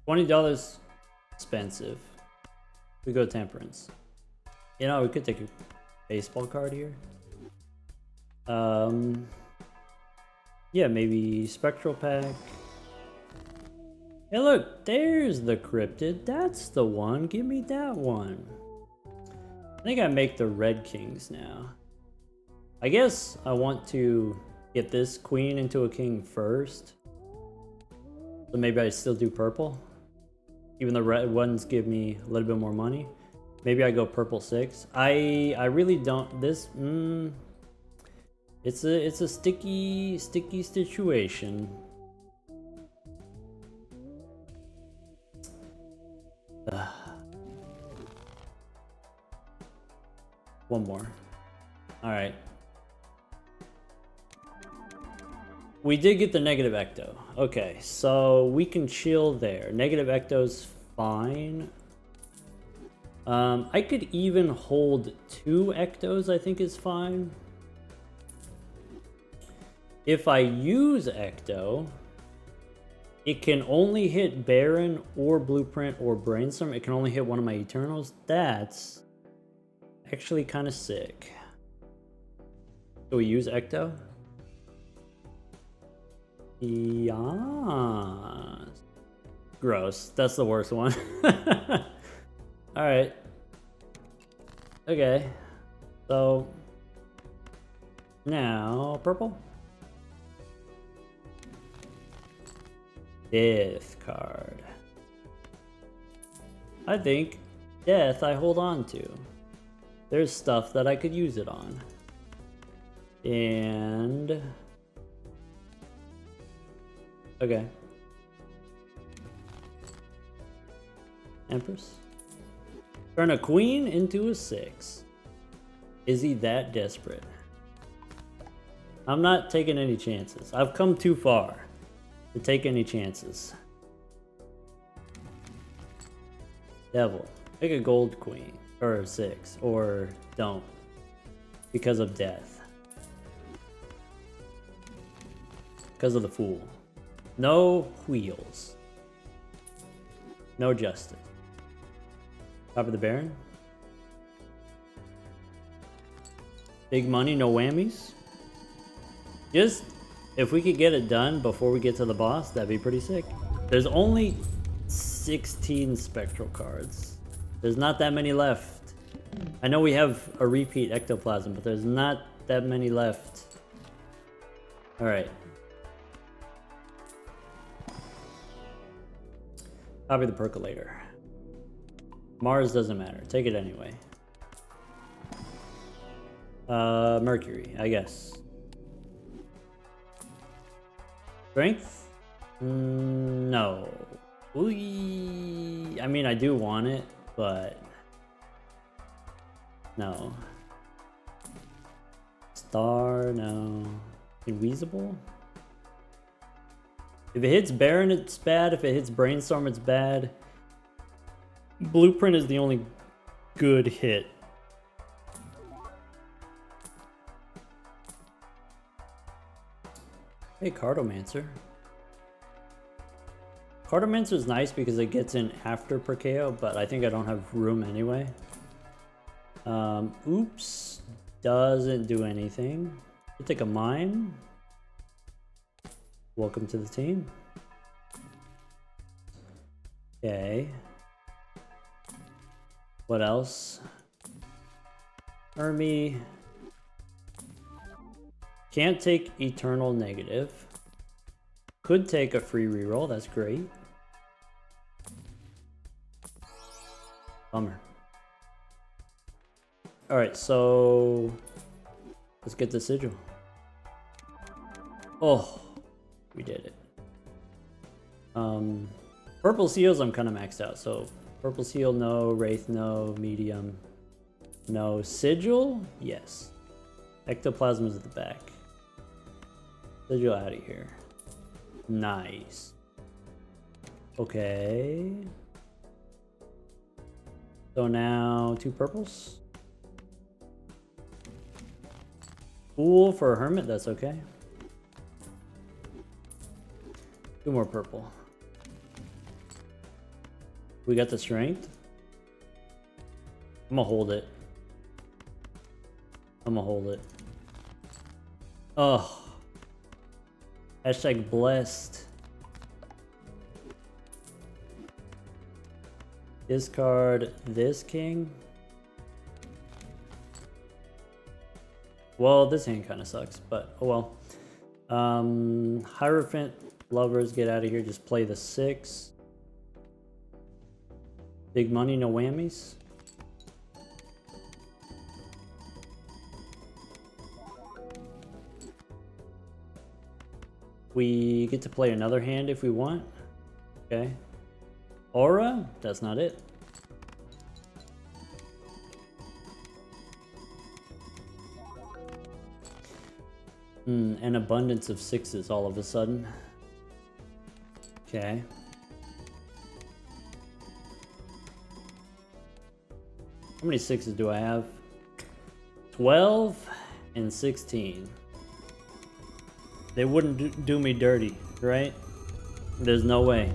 $20 expensive. We go Temperance. You know, we could take a baseball card here. Yeah, maybe Spectral Pack. Hey look, there's the Cryptid. That's the one. Give me that one. I think I make the Red Kings now. I guess I want to get this Queen into a King first. So maybe I still do purple. Even the red ones give me a little bit more money. Maybe I go purple 6. I really don't... This... It's a sticky situation. One more. Alright. We did get the negative ecto. Okay, so we can chill there. Negative ecto's fine. I could even hold 2 ectos, I think is fine. If I use ecto, it can only hit Baron or Blueprint or Brainstorm. It can only hit one of my Eternals. That's actually kind of sick. So we use ecto? Yeah. Gross. That's the worst one. Alright. Okay. So now purple. Death card. I think Death I hold on to. There's stuff that I could use it on. And... Okay. Empress. Turn a queen into a 6. Is he that desperate? I'm not taking any chances. I've come too far to take any chances. Devil. Pick a gold queen. Or 6. Or don't. Because of death. Because of the fool. No wheels. No justice. Top of the Baron. Big money, no whammies. Just, if we could get it done before we get to the boss, that'd be pretty sick. There's only 16 spectral cards. There's not that many left. I know we have a repeat ectoplasm, but there's not that many left. Alright. Copy the percolator. Mars doesn't matter. Take it anyway. Mercury, I guess. Strength? No. I mean, I do want it, but no. Star, no. Inweasable? If it hits Baron, it's bad. If it hits Brainstorm, it's bad. Blueprint is the only good hit. Hey, Cartomancer. Cartomancer is nice because it gets in after Perkeo, but I think I don't have room anyway. Oops. Doesn't do anything. I'll take a mine. Welcome to the team. Okay. What else? Hermie. Can't take Eternal Negative. Could take a free reroll, that's great. Bummer. Alright, so let's get the sigil. Oh, we did it. Purple seals I'm kind of maxed out, so purple seal no, wraith no, medium no, sigil yes. Ectoplasm is at the back. Sigil out of here. Nice. Okay. So now 2 purples. Fool for a hermit, that's okay. 2 more purple. We got the strength. I'm gonna hold it. I'm gonna hold it. Oh. Hashtag blessed. Discard this king. Well, this hand kind of sucks, but oh well. Hierophant lovers, get out of here. Just play the 6. Big money, no whammies. We get to play another hand if we want. Okay. Aura? That's not it. An abundance of 6s all of a sudden. Okay. How many 6s do I have? 12 and 16. They wouldn't do me dirty, right? There's no way.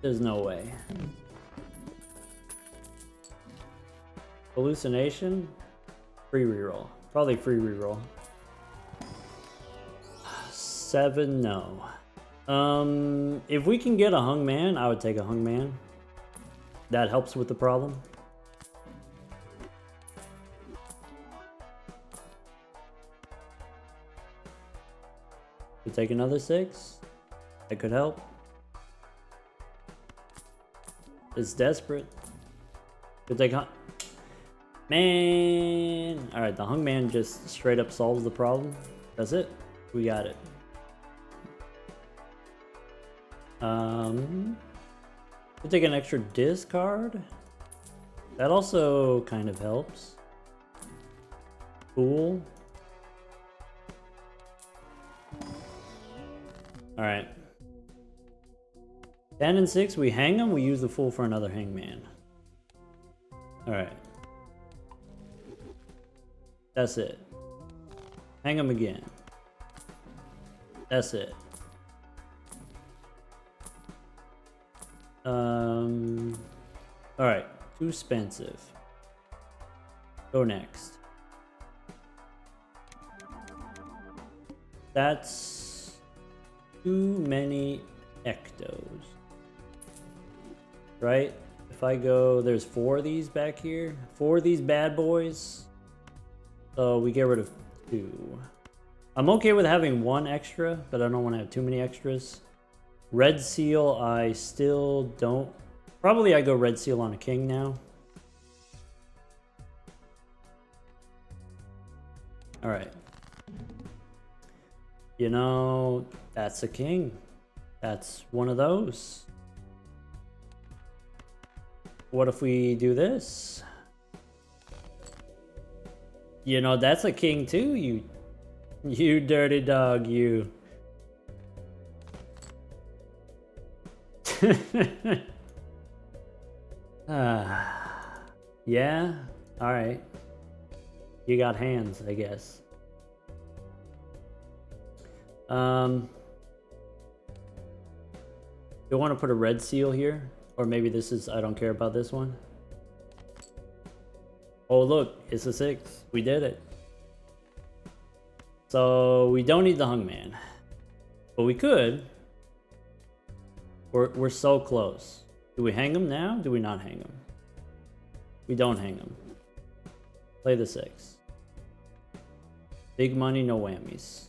There's no way. Hallucination? Free reroll. Probably free reroll. 7, no. If we can get a hung man, I would take a hung man. That helps with the problem. To take another 6. That could help. It's desperate. Could take man. All right, the hung man just straight up solves the problem. That's it. We got it. We'll take an extra discard. That also kind of helps. Cool. Alright. 10 and 6, we hang them, we use the Fool for another hangman. Alright. That's it. Hang them again. That's it. Alright. Too expensive. Go next. That's too many ectos. Right? If I go, there's 4 of these back here. 4 of these bad boys. So we get rid of 2. I'm okay with having 1 extra, but I don't want to have too many extras. Red seal, I still don't. Probably I go red seal on a king now. Alright. You know, that's a king. That's one of those. What if we do this? You know, that's a king too, you dirty dog, you. Yeah, alright. You got hands, I guess. You want to put a red seal here? Or maybe this is, I don't care about this one. Oh look, it's a 6. We did it. So we don't need the hangman. But we could. We're so close. Do we hang him now? Do we not hang him? We don't hang him. Play the 6. Big money, no whammies.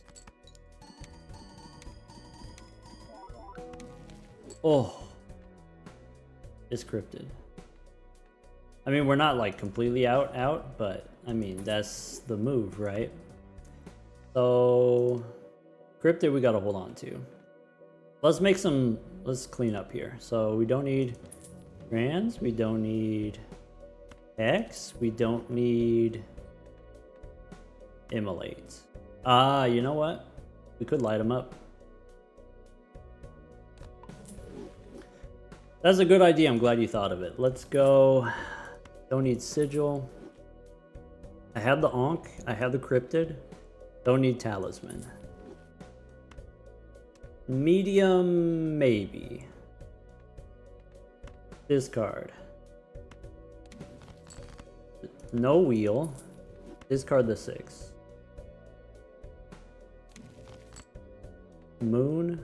Oh. It's cryptid. I mean, we're not like completely out, but I mean, that's the move, right? So, cryptid we gotta hold on to. Let's make some, let's clean up here. So we don't need trans, we don't need X, we don't need immolate. You know what? We could light them up. That's a good idea. I'm glad you thought of it. Let's go. Don't need sigil. I have the Ankh. I have the cryptid. Don't need talisman. Medium, maybe. Discard. No wheel. Discard the 6. Moon.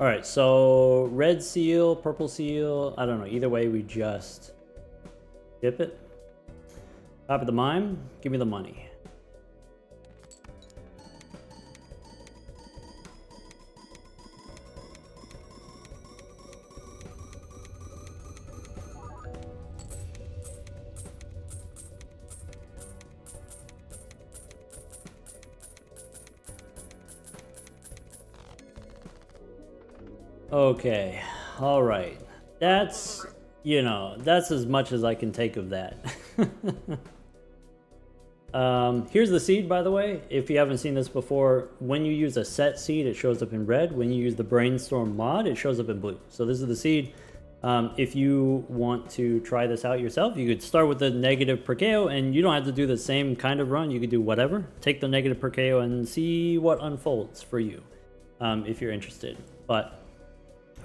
Alright, so red seal, purple seal, I don't know. Either way, we just dip it. Top of the mime, give me the money. Okay, all right. That's, you know, that's as much as I can take of that. Here's the seed, by the way. If you haven't seen this before, when you use a set seed, it shows up in red. When you use the brainstorm mod, it shows up in blue. So this is the seed. If you want to try this out yourself, you could start with the negative per KO, and you don't have to do the same kind of run. You could do whatever. Take the negative per KO and see what unfolds for you, if you're interested. But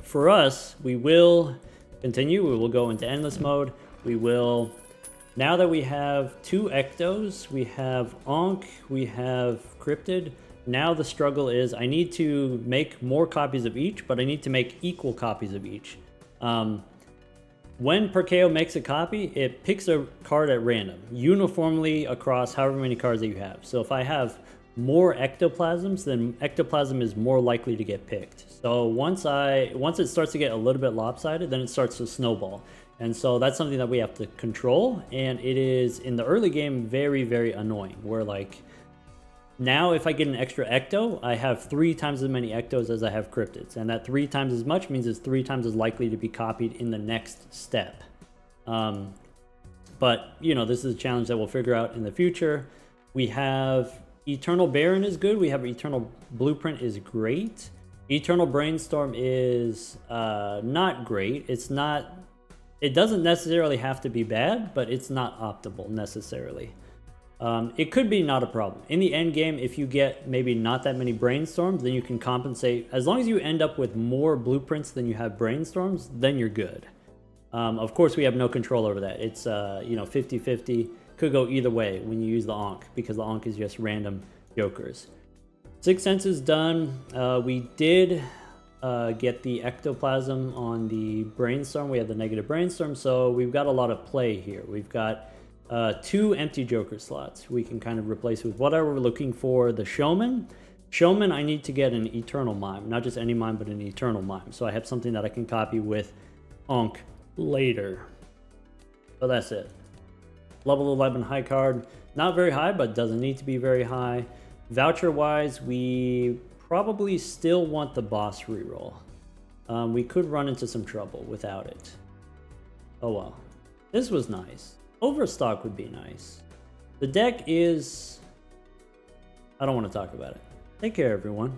for us, we will continue. We will go into endless mode. We will, now that we have 2 ectos, we have Ankh, we have cryptid. Now the struggle is I need to make more copies of each, but I need to make equal copies of each. When Perkeo makes a copy, it picks a card at random, uniformly across however many cards that you have. So if I have more ectoplasms, then ectoplasm is more likely to get picked. So once it starts to get a little bit lopsided, then it starts to snowball. And so that's something that we have to control, and it is in the early game very, very annoying. Where like Now, if I get an extra ecto, I have 3 times as many ectos as I have cryptids, and that 3 times as much means it's 3 times as likely to be copied in the next step. But, you know, this is a challenge that we'll figure out in the future. We have Eternal Baron is good. We have Eternal Blueprint is great. Eternal Brainstorm is not great. It doesn't necessarily have to be bad, but it's not optimal necessarily. It could be not a problem. In the end game, if you get maybe not that many brainstorms, then you can compensate. As long as you end up with more blueprints than you have brainstorms, then you're good. Of course, we have no control over that. It's 50-50. Could go either way when you use the Ankh, because the Ankh is just random jokers. Sixth Sense is done. We did get the ectoplasm on the brainstorm. We have the negative brainstorm, so we've got a lot of play here. We've got 2 empty joker slots we can kind of replace with whatever we're looking for. The showman, I need to get an eternal mime, not just any mime, but an eternal mime, so I have something that I can copy with Ankh later. So that's it. Level 11 high card, not very high, but doesn't need to be very high. Voucher wise, we probably still want the boss reroll. We could run into some trouble without it. Oh well. This was nice. Overstock would be nice. The deck is... I don't want to talk about it. Take care, everyone.